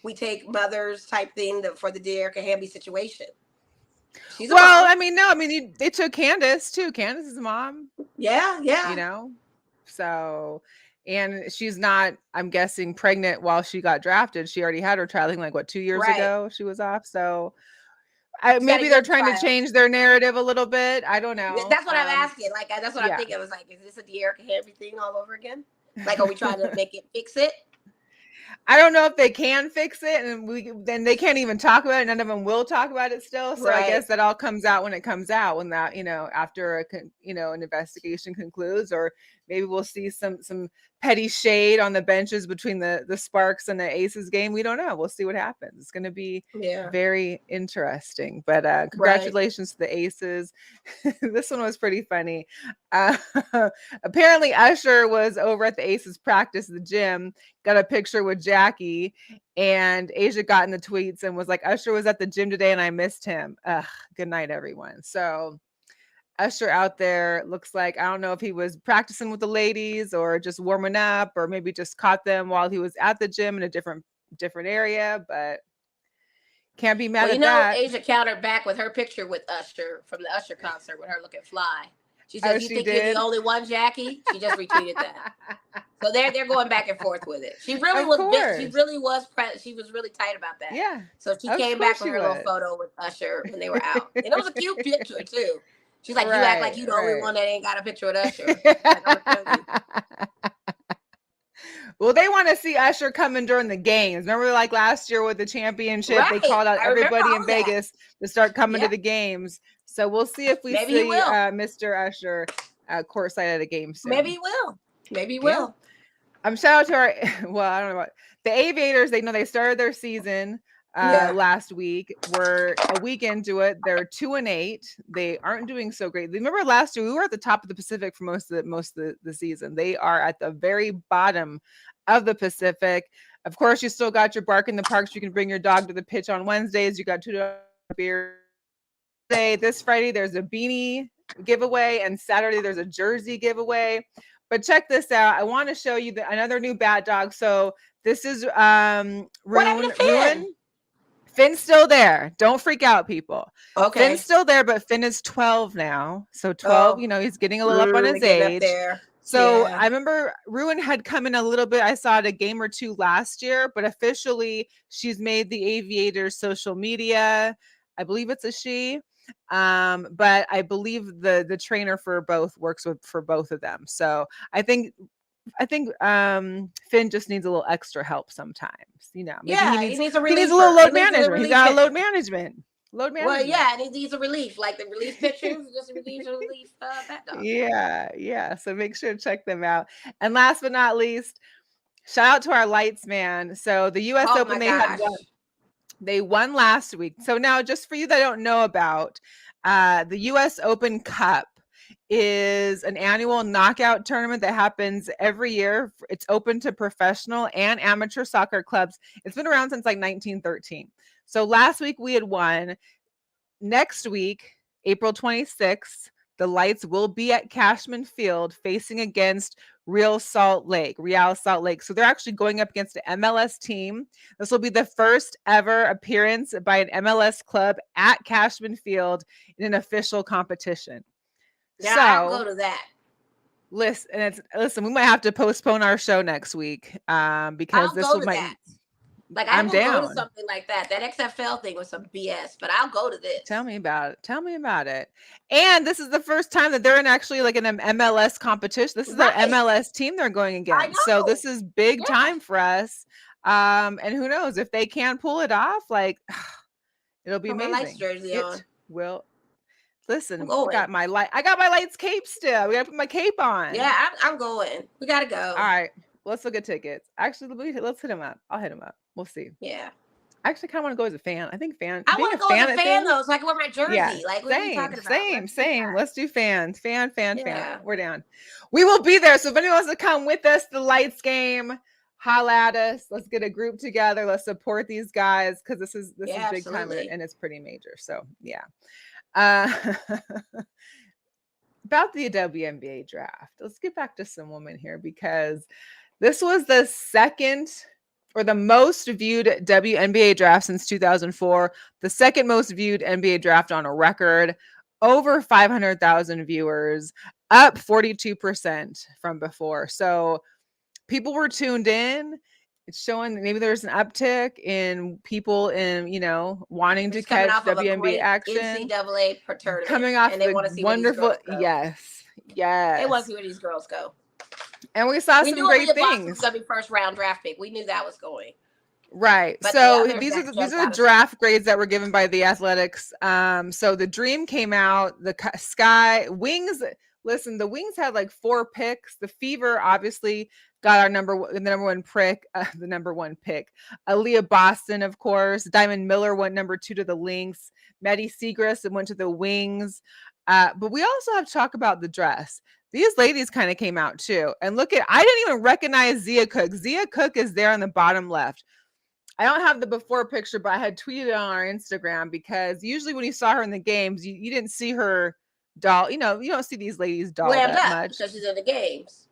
we take mothers type thing for the De'Erica Hamby situation? She's a mom. I mean, no, I mean, they took Candace too. Candace is a mom. Yeah. So, and she's not, I'm guessing, pregnant while she got drafted. She already had her child, I think, 2 years ago she was off. So maybe they're trying to change their narrative a little bit. I don't know. That's what I'm asking. That's what I'm thinking. I was like, is this a De'Erica Hamby thing all over again? Are we trying to fix it? I don't know if they can fix it, and then they can't even talk about it. None of them will talk about it still. So I guess that all comes out when it comes out, when that, after an investigation concludes, or maybe we'll see some petty shade on the benches between the Sparks and the Aces game. We don't know. We'll see what happens. It's going to be very interesting. But congratulations to the Aces. This one was pretty funny. Apparently Usher was over at the Aces practice at the gym, got a picture with Jackie, and Asia got in the tweets and was like, Usher was at the gym today and I missed him. Good night, everyone. So Usher out there looks like, I don't know if he was practicing with the ladies or just warming up, or maybe just caught them while he was at the gym in a different area, but can't be mad at that. Asia countered back with her picture with Usher from the Usher concert with her looking fly. She said, "You think you're the only one, Jackie?" She just retweeted that. So they're going back and forth with it. She really was. She really was. She was really tight about that. Yeah. So she came back with her little photo with Usher when they were out, and it was a cute picture too. She's like, "You act like you the only one that ain't got a picture with Usher." Well, they want to see Usher coming during the games. Remember, like last year with the championship, they called out everybody in Vegas to start coming to the games. So we'll see if we see Mr. Usher courtside at a game soon. Maybe he will. Maybe he will. Shout out to our, well, I don't know what the Aviators. They started their season last week. We're a week into it. They're 2-8. They aren't doing so great. Remember last year we were at the top of the Pacific for most of the season. They are at the very bottom of the Pacific. Of course, you still got your bark in the parks. You can bring your dog to the pitch on Wednesdays. You got $2 beer. This Friday there's a beanie giveaway, and Saturday there's a jersey giveaway. But check this out. I want to show you another new bat dog. So this is Ruin. Finn's still there. Don't freak out, people. Okay. Finn's still there, but Finn is 12 now. So 12, he's getting a little up on his age. So I remember Ruin had come in a little bit. I saw it a game or two last year, but officially she's made the Aviators social media. I believe it's a she. But I believe the trainer for both works for both of them. So I think Finn just needs a little extra help sometimes. Maybe he needs a little load management. He's got a load management. Well, yeah, and he needs a relief, like the relief pitchers, just relief bat dog. Yeah. So make sure to check them out. And last but not least, shout out to our lights man. So the U.S. Open they won last week. So now, just for you that don't know about, the U.S. Open Cup is an annual knockout tournament that happens every year. It's open to professional and amateur soccer clubs. It's been around since like 1913. So last week we had won. Next week, April 26th, the lights will be at Cashman Field facing against Real Salt Lake. So they're actually going up against an MLS team. This will be the first ever appearance by an MLS club at Cashman Field in an official competition. Yeah, I'll go to that. Listen, we might have to postpone our show next week because that. Like I will go to something like that. That XFL thing was some BS, but I'll go to this. Tell me about it. And this is the first time that they're in actually like an MLS competition. This is their MLS team they're going against. So this is big time for us. And who knows if they can pull it off? Like it'll be amazing. My Lights jersey on. Will. Listen, I got my Lights cape still. We gotta put my cape on. Yeah, I'm going. We gotta go. All right. Let's look at tickets. Actually, let's hit them up. I'll hit them up. We'll see. Yeah. I actually kind of want to go as a fan. I think fan. I want to go as a fan though, so I can wear my jersey. Yeah. Like what are you talking about? Same. Let's do fans. Fan. We're down. We will be there. So if anyone wants to come with us, the Lights game, holla at us. Let's get a group together. Let's support these guys because this is big time and it's pretty major. So yeah. About the WNBA draft. Let's get back to some women here because this was the second or the most viewed WNBA draft since 2004, the second most viewed NBA draft on a record, over 500,000 viewers, up 42% from before. So people were tuned in. It's showing maybe there's an uptick in people in, wanting to catch WNBA action. NCAA tournament. Coming off and they want to see wonderful, yes. They want to see where these girls go. And we saw some great things. It's going to be first round draft pick. We knew that was going. Right. But so these are the draft grades that were given by the Athletics. So the Dream came out, the Sky, Wings. Listen, the Wings had like 4 picks. The Fever obviously got the number one pick. Aaliyah Boston, of course. Diamond Miller went number 2 to the Lynx. Maddie Segrist went to the Wings. But we also have to talk about the dress. These ladies kind of came out too. And I didn't even recognize Zia Cook. Zia Cook is there on the bottom left. I don't have the before picture, but I had tweeted it on our Instagram because usually when you saw her in the games, you didn't see her doll. You don't see these ladies doll that much. Because she's in the games.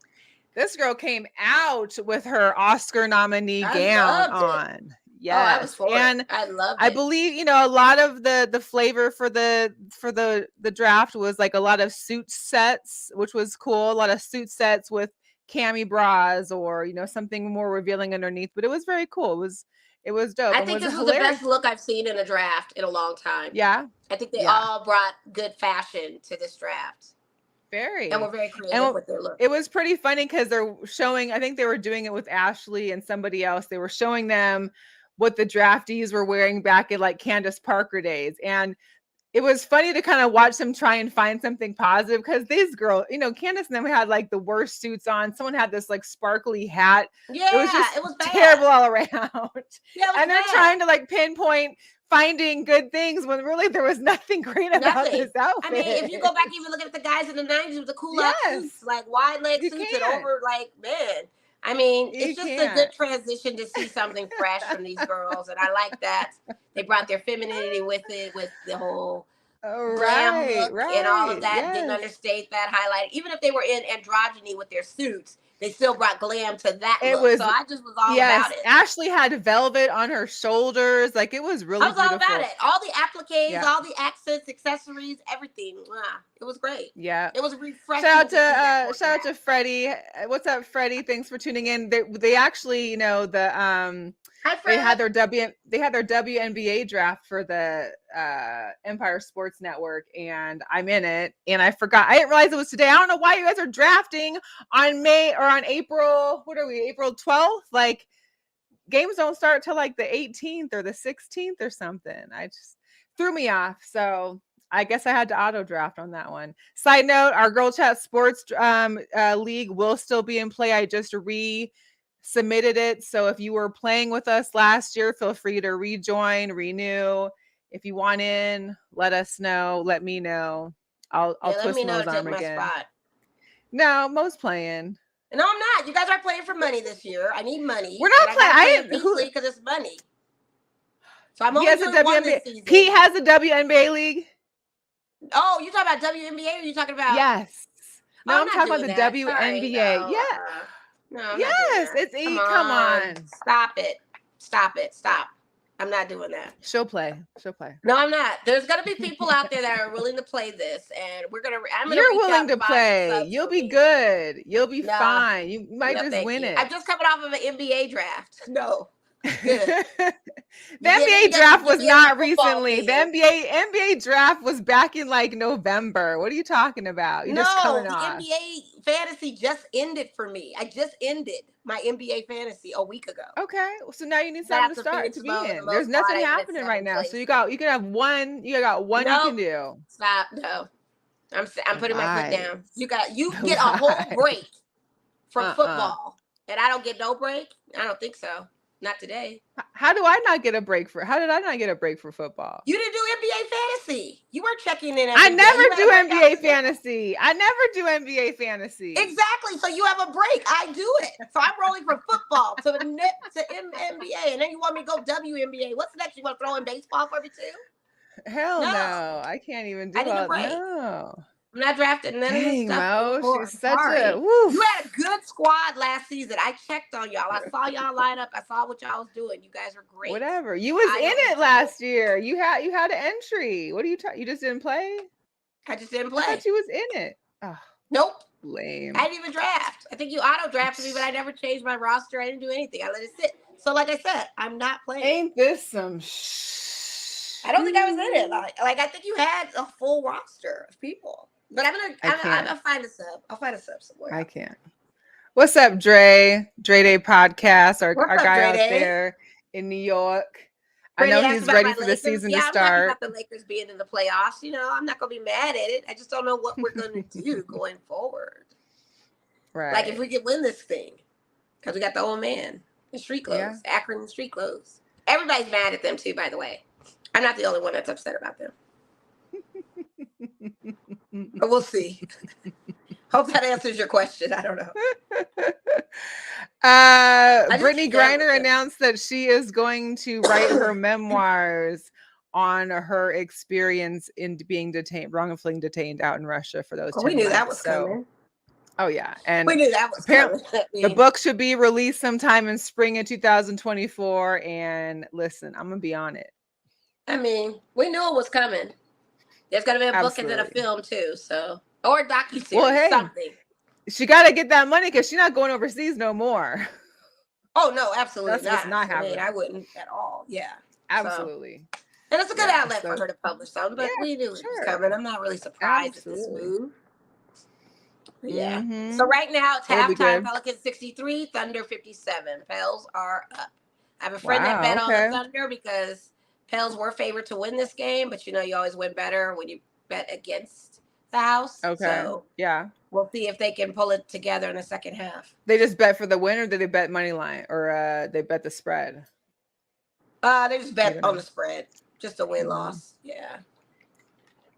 This girl came out with her Oscar nominee gown on. Yes. Oh, I was for it. I loved it. I believe, a lot of the flavor for the draft was like a lot of suit sets, which was cool. A lot of suit sets with cami bras or, something more revealing underneath, but it was very cool. It was dope. I think this was the best look I've seen in a draft in a long time. Yeah. I think they all brought good fashion to this draft. Very. And we're very creative with their look. It was pretty funny because they're showing, I think they were doing it with Ashley and somebody else. They were showing them what the draftees were wearing back in like Candace Parker days. And it was funny to kind of watch them try and find something positive because these girls, you know, Candace and them had like the worst suits on. Someone had this like sparkly hat. Yeah, it was terrible all around. Yeah, and they're trying to like pinpoint finding good things when really there was nothing great about this outfit. I mean, if you go back even look at the guys in the 90s with the cool out suits, like wide leg suits and over, like, man. I mean, it's just a good transition to see something fresh from these girls. And I like that. They brought their femininity with it, with the whole glam look and all of that. Didn't understate that, highlight. Even if they were in androgyny with their suits, they still brought glam to that look. So I just was all about it. Ashley had velvet on her shoulders. Like, it was really beautiful. I was all about it. All the appliques, all the accents, accessories, everything. It was great. Yeah. It was refreshing. Shout out to Freddie. What's up, Freddie? Thanks for tuning in. They actually, you know, they had their WNBA draft for the Empire Sports Network, and I'm in it. And I didn't realize it was today. I don't know why you guys are drafting on April. What are we? April 12th? Like, games don't start till like the 18th or the 16th or something. I just threw me off. So I guess I had to auto draft on that one. Side note, our Girl Chat Sports League will still be in play. I just submitted it. So if you were playing with us last year, feel free to rejoin, renew. If you want in, let us know. Let me know. I'll twist Mo's arm again. No, Mo's playing. No, I'm not. You guys are playing for money this year. I need money. We're not playing. Because it's money. So I'm only doing one this season. Pete has a WNBA league. Oh, you talking about WNBA or are you talking about? Yes. No, I'm talking about the WNBA. No. Yeah. No. Yes, it's come on. Stop it. I'm not doing that. She'll play. No, I'm not. There's gonna be people out there that are willing to play this, and You're willing to play. You'll be good. You'll be fine. You might just win it. I'm just coming off of an NBA draft. No. Good. The NBA draft was not recently. The NBA draft was back in like November. What are you talking about? The NBA fantasy just ended for me. I just ended my NBA fantasy a week ago. Okay, so now you need something to start to be in. There's nothing happening right now, so you can have one. You got one you can do. Stop. No, I'm putting my foot down. You get a whole break from football, and I don't get no break. I don't think so. Not today. How did I not get a break for football? You didn't do NBA fantasy. You weren't checking in. I never do NBA fantasy. Exactly. So you have a break. I do it. So I'm rolling from football to NBA, and then you want me to go WNBA. What's next? You want to throw in baseball for me too? Hell no. I can't even do that. No. I'm not drafting none of this stuff. Mo, she's such a woof. You had a good squad last season. I checked on y'all. I saw y'all line up. I saw what y'all was doing. You guys were great. Whatever. You was in it last year. You had an entry. What are you talking? You just didn't play? I just didn't play. I thought you was in it. Oh, nope. Lame. I didn't even draft. I think you auto drafted me, but I never changed my roster. I didn't do anything. I let it sit. So like I said, I'm not playing. Ain't this some I don't think I was in it. Like I think you had a full roster of people. But I'll find a sub. I'll find a sub somewhere. I can't. What's up, Dre? Dre Day Podcast. Our guy out there in New York. I know he's ready for the season to start. I'm talking about the Lakers being in the playoffs. You know, I'm not going to be mad at it. I just don't know what we're going to do going forward. Right. Like if we could win this thing. Because we got the old man in street clothes. Akron in street clothes. Everybody's mad at them too, by the way. I'm not the only one that's upset about them. But we'll see. Hope that answers your question. I don't know. Brittany Griner announced that she is going to write her memoirs on her experience in being wrongfully detained out in Russia for those 10 we knew months. That was coming. Oh yeah, and we knew that was coming. The book should be released sometime in spring of 2024. And listen, I'm gonna be on it. I mean, we knew it was coming. There's gonna be a book and then a film too, so or a docuseries. Well, hey, something. She gotta get that money because she's not going overseas no more. Oh no, absolutely That's what's not happening. I wouldn't at all. Yeah, absolutely. So. And it's a good outlet for her to publish something, but we knew it was coming. I'm not really surprised at this move. Yeah. Mm-hmm. So right now it's It'll be halftime. good. Pelicans 63, Thunder 57. Pels are up. I have a friend that Wow. bet on the Okay. Thunder because Pels were favored to win this game, but you know you always win better when you bet against the house. Okay. So Yeah. we'll see if they can pull it together in the second half. They just bet for the win, or did they bet money line, or they bet the spread? They just bet Even on know. the spread, just a win loss. Yeah.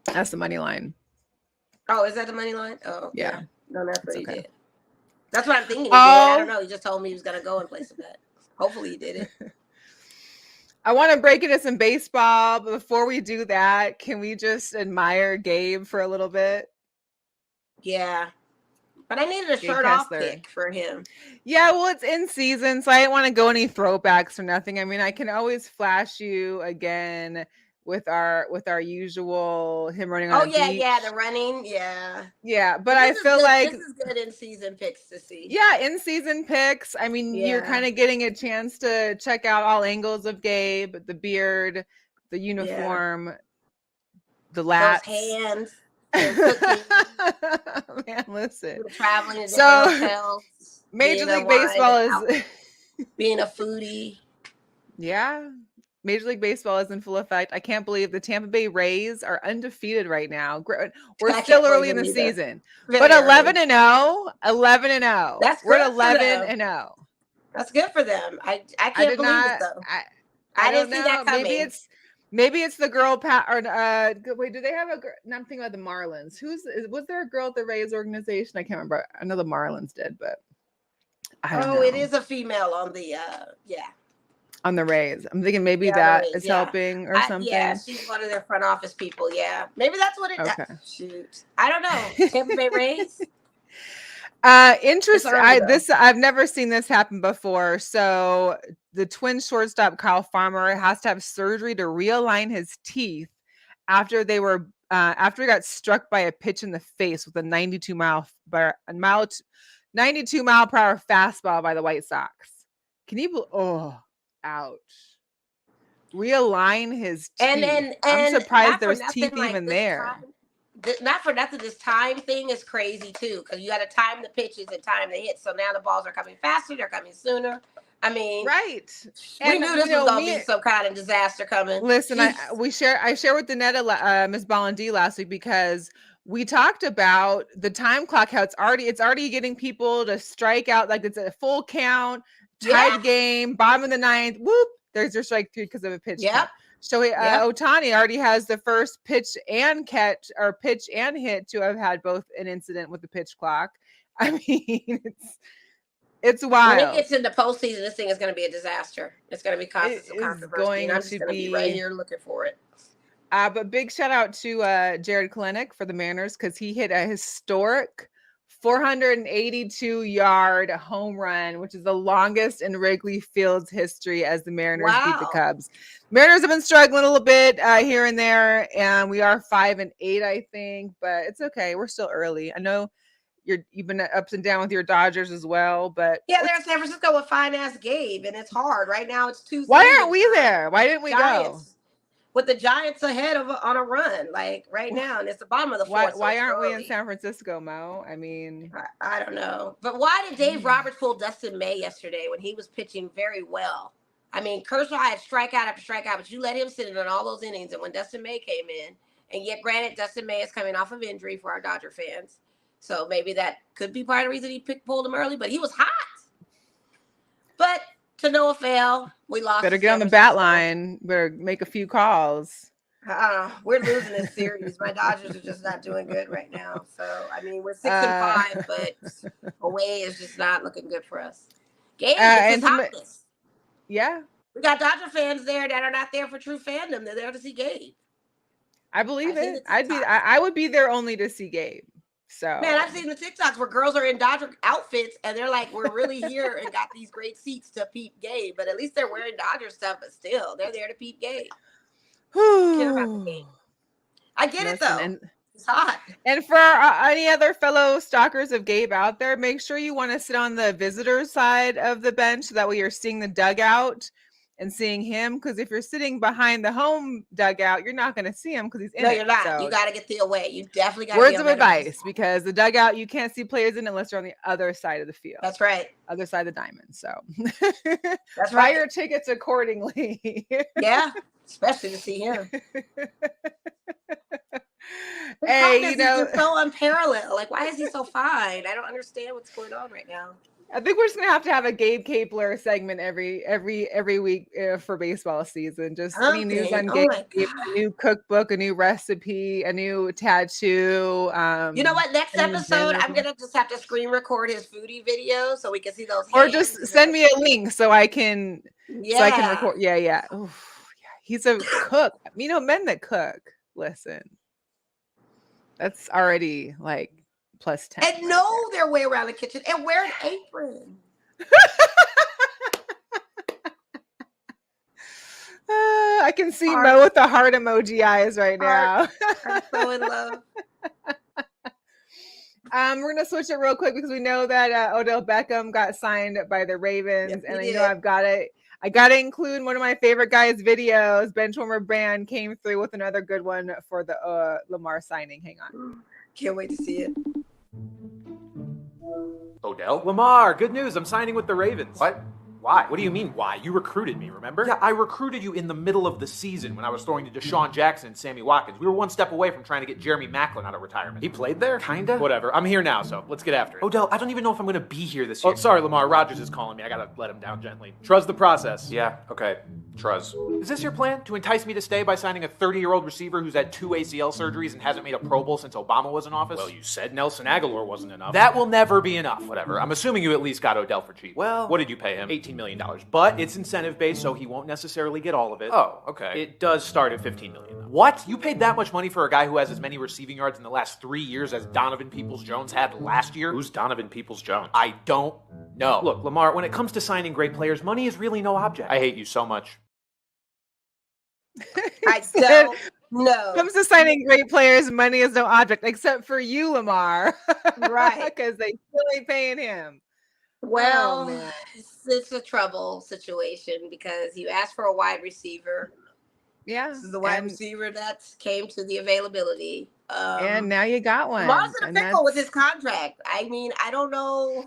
That's the money line. Oh, is that the money line? Oh, Yeah. No, that's what he Okay. did. That's what I'm thinking he did. I don't Oh, know. He just told me he was gonna go and place a bet. Hopefully he did it. I want to break into some baseball, but before we do that, can we just admire Gabe for a little bit? Yeah. But I needed a Gabe shirt off Kessler. pick for him. Yeah, well, it's in season, so I didn't want to go any throwbacks or nothing. I mean, I can always flash you again with our usual him running on Oh a yeah, beach. yeah, the running, yeah. Yeah, but I feel like this is good in season picks to see. yeah, in season picks. I mean, you're kind of getting a chance to check out all angles of Gabe, the beard, the uniform, the lats, those hands, him cooking, man, listen. him traveling to different hotels, Major League Baseball is being a foodie. Yeah. Major League Baseball is in full effect. I can't believe the Tampa Bay Rays are undefeated right now. We're still early in the season, but 11-0, 11-0. That's We're good at 11-0. That's good for them. I can't believe it though. I didn't don't see that know. coming. Maybe it's the girl wait, do they have a girl? No, I'm thinking about the Marlins. Was there a girl at the Rays organization? I can't remember. I know the Marlins did, but I don't know. It is a female on the on the Rays. I'm thinking maybe that is helping or something. Yeah, she's one of their front office people. Yeah, maybe that's what it. Okay. Shoot, I don't know. Tampa Bay Rays. Interesting. I've never seen this happen before. So the Twins shortstop Kyle Farmer has to have surgery to realign his teeth after he got struck by a pitch in the face with a 92 mile per hour fastball by the White Sox. Can you ouch. Realign his teeth. And I'm surprised there's teeth like even there. Not for nothing, this time thing is crazy too, because you got to time the pitches and time the hits. So now the balls are coming faster, they're coming sooner. I mean, right. We knew this was gonna be some kind of disaster coming. Listen, I shared with Danetta, Ms. Bondi last week, because we talked about the time clock, how it's already getting people to strike out, like it's a full count, tied game, bottom of the ninth, whoop, there's your strike three because of a pitch count. So Ohtani already has the first pitch and catch, or pitch and hit, to have had both an incident with the pitch clock. I mean, it's wild. When it gets into postseason, this thing is going to be a disaster. It's going to be causing some controversy, and I'm just going to be right here looking for it. But big shout out to Jared Kalenic for the Mariners, because he hit a historic 482-yard home run, which is the longest in Wrigley Field's history as the Mariners beat the Cubs. Mariners have been struggling a little bit here and there, and we are 5-8, I think, but it's okay. We're still early. I know you've been ups and down with your Dodgers as well, but yeah, they're in San Francisco with fine-ass Gabe, and it's hard right now. It's Tuesday. Why aren't we there? Why didn't we go? With the Giants ahead on a run, like right now, and it's the bottom of the fourth. Why aren't we in San Francisco, Mo? I mean, I don't know. But why did Dave Roberts pull Dustin May yesterday when he was pitching very well? I mean, Kershaw had strikeout after strikeout, but you let him sit in on all those innings. And when Dustin May came in, and yet granted, Dustin May is coming off of injury for our Dodger fans, so maybe that could be part of the reason he pulled him early. But he was hot. But to no avail, we lost. Better get on the bat line. Better make a few calls. We're losing this series. My Dodgers are just not doing good right now. So I mean, we're 6-5, but away is just not looking good for us. Gabe is hotness. Yeah, we got Dodger fans there that are not there for true fandom. They're there to see Gabe. I believe it. I would be there only to see Gabe. So man, I've seen the TikToks where girls are in Dodger outfits and they're like, we're really here and got these great seats to peep Gabe. But at least they're wearing Dodger stuff, but still, they're there to peep Gabe. I get it though. It's hot. And for any other fellow stalkers of Gabe out there, make sure you want to sit on the visitor side of the bench so that way you're seeing the dugout and seeing him, because if you're sitting behind the home dugout, you're not going to see him because he's in No, it. you're not. So You got to get the away. You definitely got to words of advice, because the dugout, you can't see players in unless you're on the other side of the field. That's right. Other side of the diamond. So that's buy right. your tickets accordingly. Yeah, especially to see him. Hey, you know, is so unparalleled. Like, why is he so fine? I don't understand what's going on right now. I think we're just gonna have a Gabe Kapler segment every week for baseball season. Just any news on Gabe, a new cookbook, a new recipe, a new tattoo. You know what? Next episode, I'm gonna just have to screen record his foodie video so we can see those. Or just send me a link so I can record. Yeah. Oof, yeah. He's a cook. You know, men that cook. Listen, that's already like plus 10. And know their way around the kitchen and wear an apron. I can see Mo with the heart emoji eyes right now. I'm so in love. We're gonna switch it real quick because we know that Odell Beckham got signed by the Ravens, and you know I gotta include one of my favorite guys' videos. Benchwarmer Brand came through with another good one for the Lamar signing. Hang on. Can't wait to see it. Odell? Lamar, good news. I'm signing with the Ravens. What? Why? What do you mean, why? You recruited me, remember? Yeah, I recruited you in the middle of the season when I was throwing to Deshaun Jackson and Sammy Watkins. We were one step away from trying to get Jeremy Maclin out of retirement. He played there? Kinda. Whatever. I'm here now, so let's get after it. Odell, I don't even know if I'm going to be here this year. Oh, sorry, Lamar. Rogers is calling me. I got to let him down gently. Trust the process. Yeah, okay. Trust. Is this your plan? To entice me to stay by signing a 30-year-old receiver who's had 2 ACL surgeries and hasn't made a Pro Bowl since Obama was in office? Well, you said Nelson Aguilar wasn't enough. That will never be enough. Whatever. I'm assuming you at least got Odell for cheap. Well, what did you pay him? $18 million. But it's incentive-based, so he won't necessarily get all of it. Oh, okay. It does start at $15 million, though. What? You paid that much money for a guy who has as many receiving yards in the last 3 years as Donovan Peoples-Jones had last year? Who's Donovan Peoples-Jones? I don't know. Look, Lamar, when it comes to signing great players, money is really no object. I hate you so much. I don't know. Comes to signing great players, money is no object, except for you, Lamar. Right. Because they still ain't paying him. Well, it's a trouble situation because you asked for a wide receiver. Yeah. This is the wide receiver that came to the availability. And now you got one. Lamar's in a pickle with his contract. I mean, I don't know.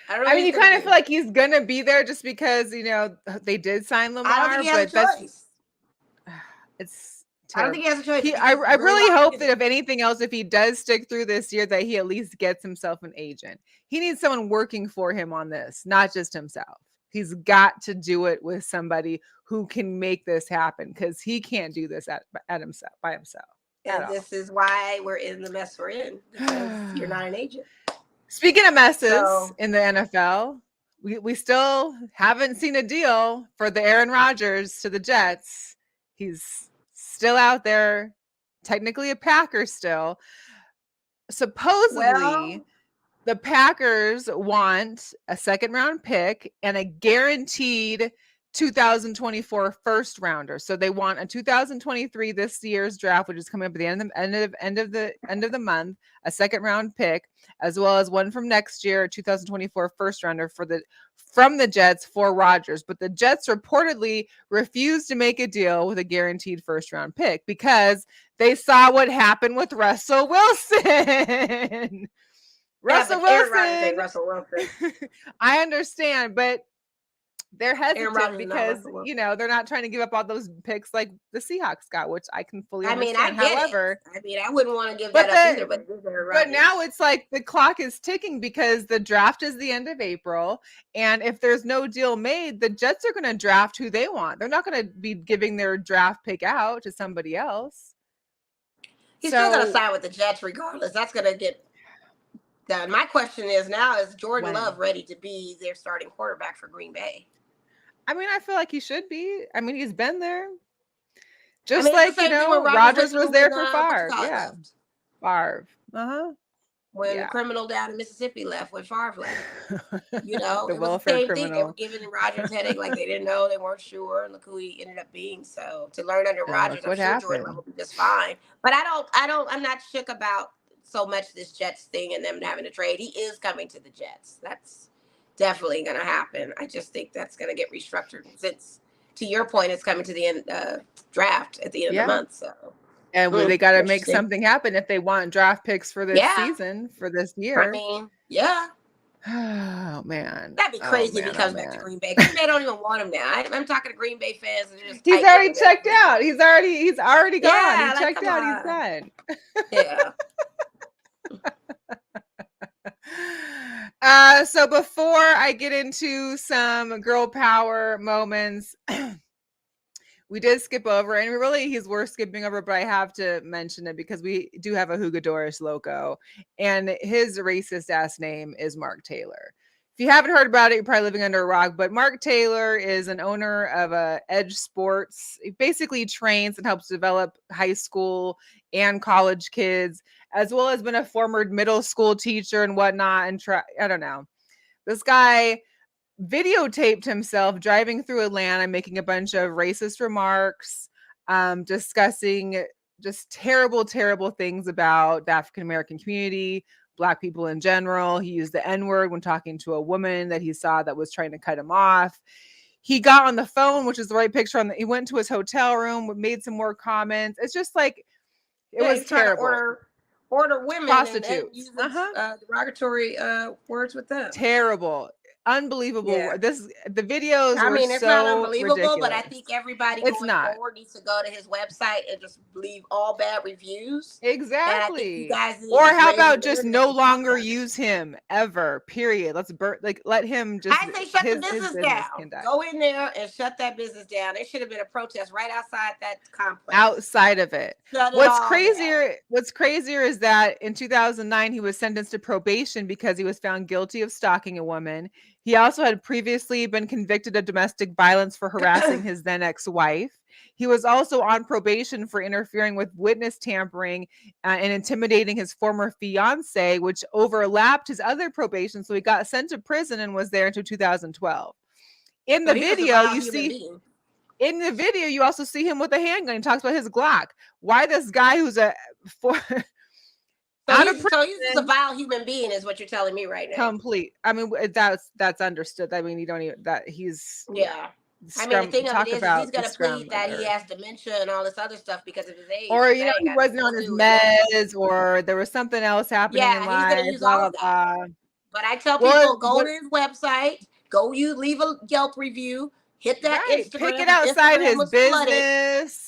I mean, you kind of feel like he's gonna be there just because you know they did sign Lamar. I don't think he has a choice. It's terrible. I don't think he has a choice. I really hope that if anything else, if he does stick through this year, that he at least gets himself an agent. He needs someone working for him on this, not just himself. He's got to do it with somebody who can make this happen because he can't do this by himself. And this is why we're in the mess we're in, because you're not an agent. Speaking of messes in the NFL, we still haven't seen a deal for the Aaron Rodgers to the Jets. He's still out there, technically a Packer still. Supposedly, the Packers want a second-round pick and a guaranteed 2024 first rounder. So they want a 2023 this year's draft, which is coming up at the end of the month, a second round pick, as well as one from next year, 2024 first rounder from the Jets for Rodgers. But the Jets reportedly refused to make a deal with a guaranteed first round pick because they saw what happened with Russell Wilson. Russell Wilson. I understand, but they're hesitant because they're not trying to give up all those picks like the Seahawks got, which I can fully understand. However, I wouldn't want to give that up either. But now it's like the clock is ticking because the draft is the end of April, and if there's no deal made, the Jets are going to draft who they want. They're not going to be giving their draft pick out to somebody else. He's still going to sign with the Jets regardless. That's going to get done. My question is Jordan Love ready to be their starting quarterback for Green Bay? I mean, I feel like he should be. I mean, he's been there. Rodgers was there for Favre. Yeah. Favre. When the criminal down in Mississippi left, when Favre left. The it was the same thing. They were giving Rodgers headache like they didn't know, they weren't sure. And look who he ended up being. So to learn under Rodgers, I'm sure Jordan Love will be just fine. But I'm not shook about so much this Jets thing and them having to trade. He is coming to the Jets. definitely going to happen. I just think that's going to get restructured since, to your point, it's coming to the end draft at the end of the month. So, and they got to make something happen if they want draft picks for this season, for this year. I mean, yeah. Oh man, that'd be crazy if he comes back to Green Bay. Green Bay don't even want him now. I'm talking to Green Bay fans. He's already checked out. He's already gone. Yeah, he checked out. He's done. Yeah. So before I get into some girl power moments, we did skip over, and really he's worth skipping over, but I have to mention it because we do have a Hugadores loco, and his racist ass name is Mark Taylor. If you haven't heard about it, you're probably living under a rock, but Mark Taylor is an owner of Edge Sports. He basically trains and helps develop high school and college kids, as well as been a former middle school teacher and whatnot. And I don't know. This guy videotaped himself driving through Atlanta, making a bunch of racist remarks, discussing just terrible, terrible things about the African-American community, Black people in general. He used the N-word when talking to a woman that he saw that was trying to cut him off. He got on the phone, which is the right picture. He went to his hotel room, made some more comments. It's just like, it was terrible. Order women prostitutes, and use derogatory words with them. Terrible. Unbelievable. Yeah. The videos it's not unbelievable, ridiculous. But I think everybody going forward needs to go to his website and just leave all bad reviews. Exactly. Or how about just no longer use him ever? Period. Let him just. I say shut the business down. Go in there and shut that business down. There should have been a protest right outside that complex. Outside of it. What's crazier is that in 2009 he was sentenced to probation because he was found guilty of stalking a woman. He also had previously been convicted of domestic violence for harassing his then ex-wife. He was also on probation for interfering with witness tampering and intimidating his former fiance, which overlapped his other probation. So he got sent to prison and was there until 2012. In the video, you also see him with a handgun. He talks about his Glock. Why this guy who's So he's just a vile human being, is what you're telling me right now. Complete. I mean, that's understood. I mean, you don't even that he's I mean, the thing of it is he's going to plead that he has dementia and all this other stuff because of his age. Or he wasn't on his meds, or there was something else happening in life. Yeah, he's going to use all of that. But I tell people, go to his website, leave a Yelp review, hit that Instagram. Pick it outside his business.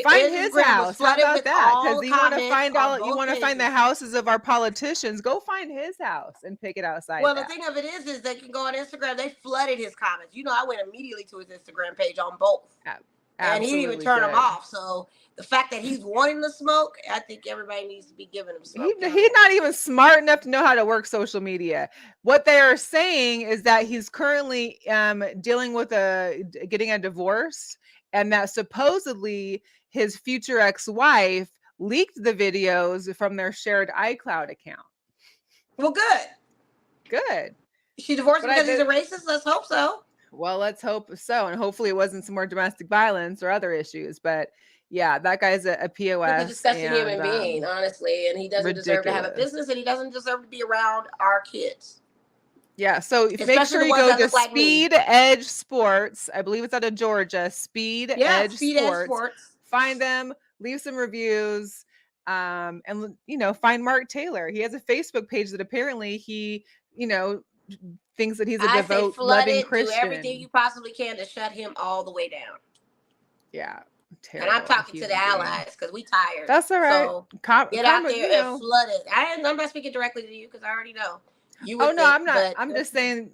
Find his house. How about that? Because you want to find the houses of our politicians. Go find his house and pick it outside. Well, the thing of it is they can go on Instagram. They flooded his comments. I went immediately to his Instagram page on both. And he didn't even turn them off. So the fact that he's wanting the smoke, I think everybody needs to be giving him smoke. He's not even smart enough to know how to work social media. What they are saying is that he's currently dealing with getting a divorce, and that supposedly his future ex-wife leaked the videos from their shared iCloud account. Well, good. She divorced because he's a racist? Let's hope so. Well, let's hope so. And hopefully it wasn't some more domestic violence or other issues. But yeah, that guy's a POS. He's a disgusting human being, honestly. And he doesn't deserve to have a business, and he doesn't deserve to be around our kids. Yeah, so make sure you go to Speed Edge Sports. I believe it's out of Georgia. Speed Edge Sports. Find them, leave some reviews, and find Mark Taylor. He has a Facebook page that apparently he, thinks that he's a devout, loving Christian. Do everything you possibly can to shut him all the way down. Yeah. Terrible. And I'm talking to the allies because we tired. That's all right. So get out there and flood it. I'm not speaking directly to you because I already know. I'm not. I'm just saying.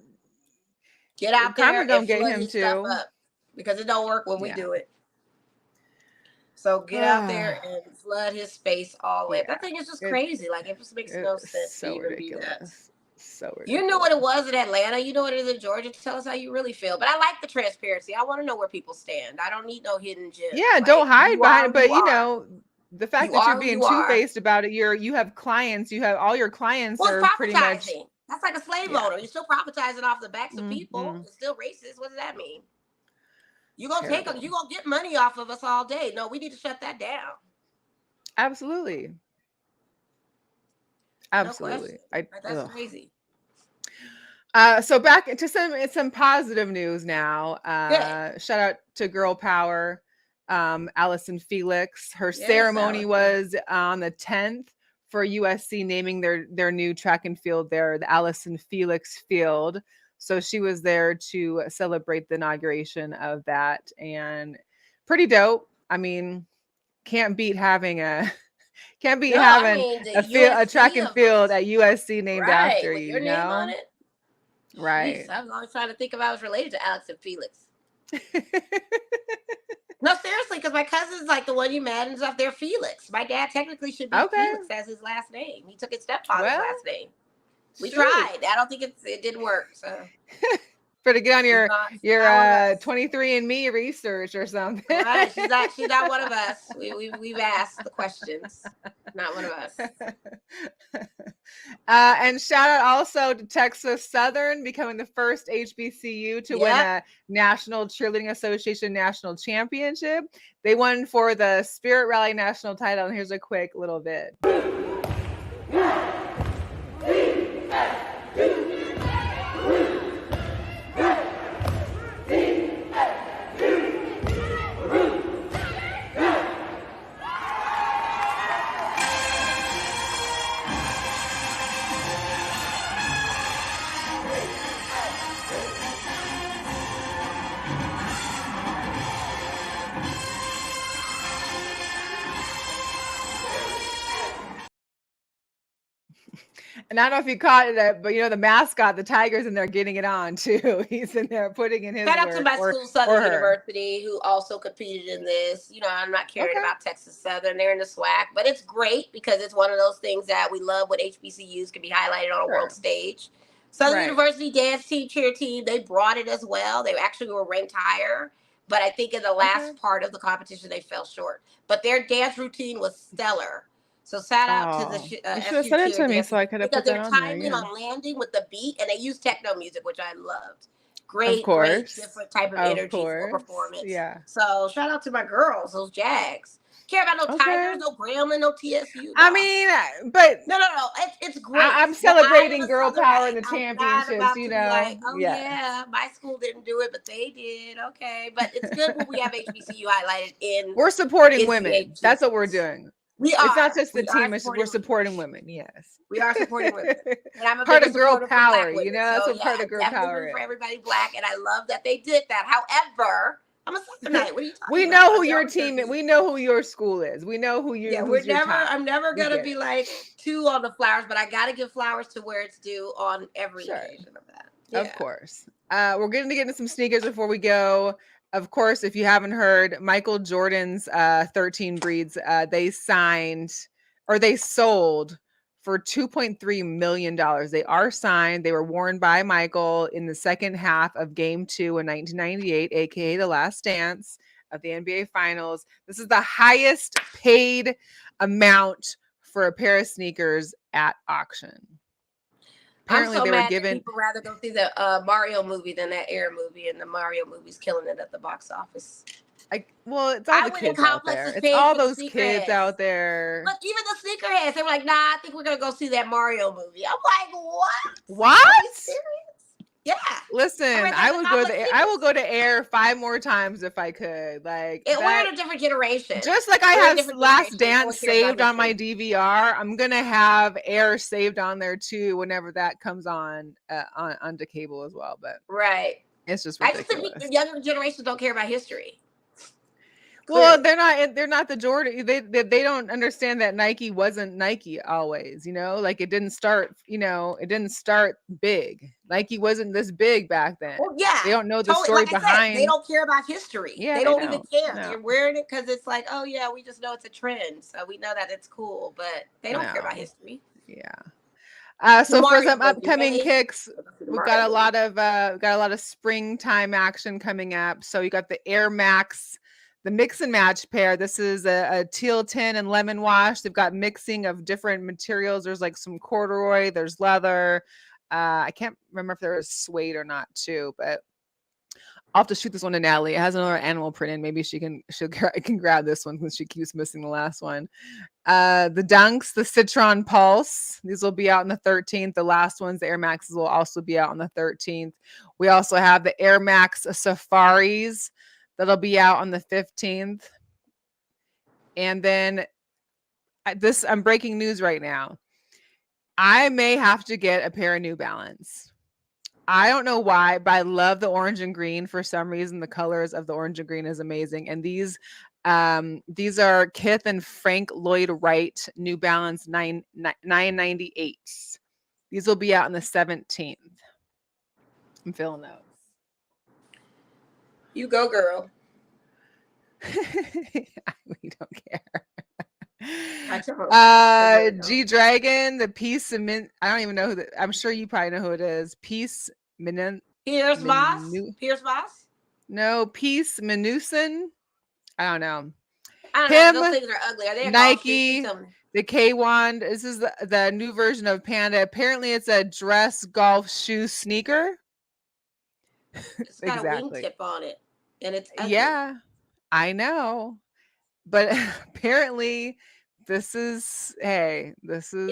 Get out there and don't get flood him his too, stuff up because it don't work when we do it. So get out there and flood his space all the way. That thing is just crazy. Like, it just makes no sense to even do that. So ridiculous. You know what it was in Atlanta. You know what it is in Georgia. Tell us how you really feel. But I like the transparency. I want to know where people stand. I don't need no hidden gems. Yeah, don't hide behind it. But the fact that you're being two-faced about it, you have clients. You have all your clients are pretty much. That's like a slave owner. You're still privatizing off the backs of people. It's still racist. What does that mean? You're gonna get money off of us all day. No, we need to shut that down. Absolutely. No, that's crazy. So back into some positive news now. Good. Shout out to Girl Power, Allison Felix. Her Yes, ceremony Allison. was on the 10th for USC naming their new track and field there, the Allison Felix Field. So she was there to celebrate the inauguration of that, and pretty dope. I mean, can't beat having a No, I mean the a track USC and of field at USC named right after with you, your name on it. Right. Jeez, I was always trying to think if I was related to Alex and Felix. No, seriously, because my cousin's like the one you met and stuff. They're Felix. My dad technically should be Felix as his last name. He took his stepfather's last name. We tried. I don't think it didn't work. So better get on your 23andMe research or something. Right. She's not one of us. We've asked the questions. Not one of us. And shout out also to Texas Southern becoming the first HBCU to win a National Cheerleading Association National Championship. They won for the Spirit Rally National title. And here's a quick little bit. And I don't know if you caught it, but the mascot, the Tiger's in there getting it on too. He's in there putting in his. Shout out to my school, Southern University, who also competed in this. I'm not caring about Texas Southern; they're in the SWAC, but it's great because it's one of those things that we love when HBCUs can be highlighted on a world stage. Southern University dance team, cheer team, they brought it as well. They actually were ranked higher, but I think in the last part of the competition they fell short. But their dance routine was stellar. So shout out to the you should have sent it to me so I could have put that on there. Because their timing on landing with the beat, and they use techno music, which I loved. Great different type of energy for performance. Yeah. So shout out to my girls, those Jags. Care about no Tigers, no Grambling, no TSU. No. I mean, but no. It's great. I'm celebrating girl power in the championships. Like, yeah, my school didn't do it, but they did. Okay, but it's good when we have HBCU highlighted in. We're supporting women. That's what we're doing. We are. It's not just the team; we're supporting women. Yes, we are supporting women, and I'm a part of girl power. That's what part of girl power is for everybody Black, and I love that they did that. However, I'm a Southernite. What are you talking about? We know who your team is. We know who your school is. We know who you. Yeah, I'm never gonna be like two on the flowers, but I gotta give flowers to where it's due on every occasion of that. Yeah. Of course. We're going to get into some sneakers before we go. Of course, if you haven't heard, Michael Jordan's 13 breeds, they sold for $2.3 million. They are signed. They were worn by Michael in the second half of Game 2 in 1998, aka the last dance of the NBA Finals. This is the highest paid amount for a pair of sneakers at auction. Apparently, they were given. People rather go see the Mario movie than that Air movie, and the Mario movie's killing it at the box office. It's all the kids out there. It's all those kids out there. But even the sneakerheads, they were like, "Nah, I think we're gonna go see that Mario movie." I'm like, "What? What? Are you serious?" Yeah. Listen, I will go to Air 5 more times if I could. Like, we're in a different generation. Just like I have Last Dance saved on my DVR, I'm gonna have Air saved on there too whenever that comes on onto cable as well. But it's just ridiculous. I just think the younger generations don't care about history. Well, they're not the Jordan. They don't understand that Nike wasn't Nike always, like it didn't start big. Nike wasn't this big back then. Well, yeah. They don't know the story behind. They don't care about history. Yeah, they don't even care. No. They're wearing it because it's like, oh yeah, we just know it's a trend. So we know that it's cool, but they don't care about history. Yeah. So for some upcoming kicks, we've got a lot of springtime action coming up. So you got the Air Max, the mix and match pair. This is a teal tin and lemon wash. They've got mixing of different materials. There's like some corduroy, there's leather. I can't remember if there was suede or not too, but I'll have to shoot this one to Natalie. It has another animal print in. Maybe she can grab this one since she keeps missing the last one. The Dunks, the Citron Pulse. These will be out on the 13th. The last ones, the Air Maxes, will also be out on the 13th. We also have the Air Max Safaris that'll be out on the 15th. And then I'm breaking news right now. I may have to get a pair of New Balance. I don't know why, but I love the orange and green. For some reason, the colors of the orange and green is amazing. And these are Kith and Frank Lloyd Wright New Balance 998. These will be out on the 17th. I'm feeling those. You go, girl. We don't care. G Dragon, the Peace Mint. I don't even know who I'm sure you probably know who it is. Peace Minute. Pierce Voss? Pierce Voss? No, Peace Minusin. I don't know. I don't know. Those things are ugly. Are they Nike? The K-Wand. This is the new version of Panda. Apparently, it's a dress golf shoe sneaker. It's got a wingtip on it, and it's ugly. Yeah, I know, but apparently. This is. You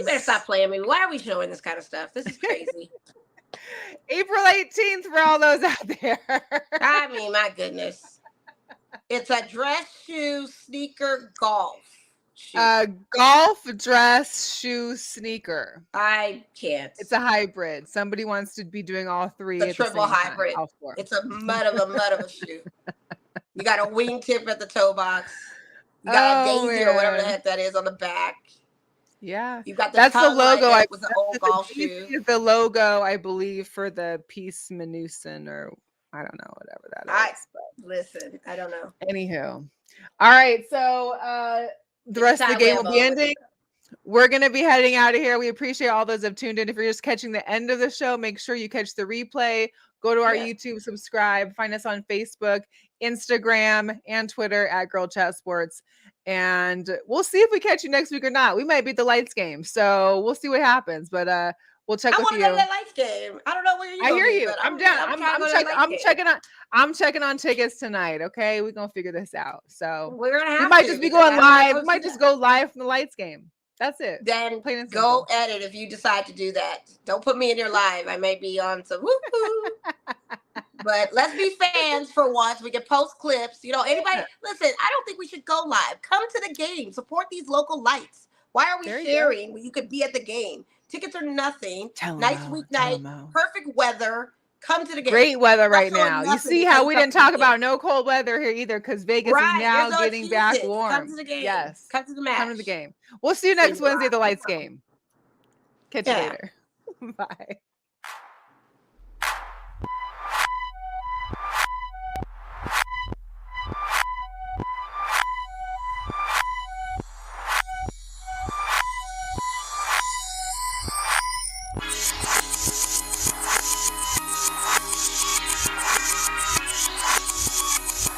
better stop playing me. Why are we showing this kind of stuff? This is crazy. April 18th for all those out there. I mean, my goodness. It's a dress shoe sneaker golf shoe. Golf dress shoe sneaker. I can't. It's a hybrid. Somebody wants to be doing all three. It's a triple hybrid. It's a mud of a shoe. You got a wingtip at the toe box. You got a daisy or whatever the heck that is on the back. Yeah. You got that's the logo. It was an old golf shoe. The logo, I believe, for the Peace Minusin, or I don't know, whatever that is. But listen, I don't know. Anywho. All right. So the rest of the game will be ending. We're going to be heading out of here. We appreciate all those who have tuned in. If you're just catching the end of the show, make sure you catch the replay. Go to our YouTube, subscribe, find us on Facebook, Instagram, and Twitter at Girl Chat Sports. And we'll see if we catch you next week or not. We might beat the Lights game. So we'll see what happens. But we'll check with you. I want to go to that Lights game. I don't know where you're I hear you. I'm down. I'm checking on tickets tonight. Okay. We're going to figure this out. So we're going to have we might just be going live. We might just go live from the Lights game. That's it. Then go edit if you decide to do that. Don't put me in your live. I may be on some woo-hoo. But let's be fans for once. We can post clips. Anybody, listen, I don't think we should go live. Come to the game. Support these local lights. Why are we sharing when you could be at the game? Tickets are nothing. Nice weeknight. Perfect weather. Come to the game. Great weather right now. You see how we didn't talk about no cold weather here either, because Vegas is now getting back warm. Come to the game. Yes. Come to the match. Come to the game. We'll see you next Wednesday at the Lights game. Catch you later. Bye.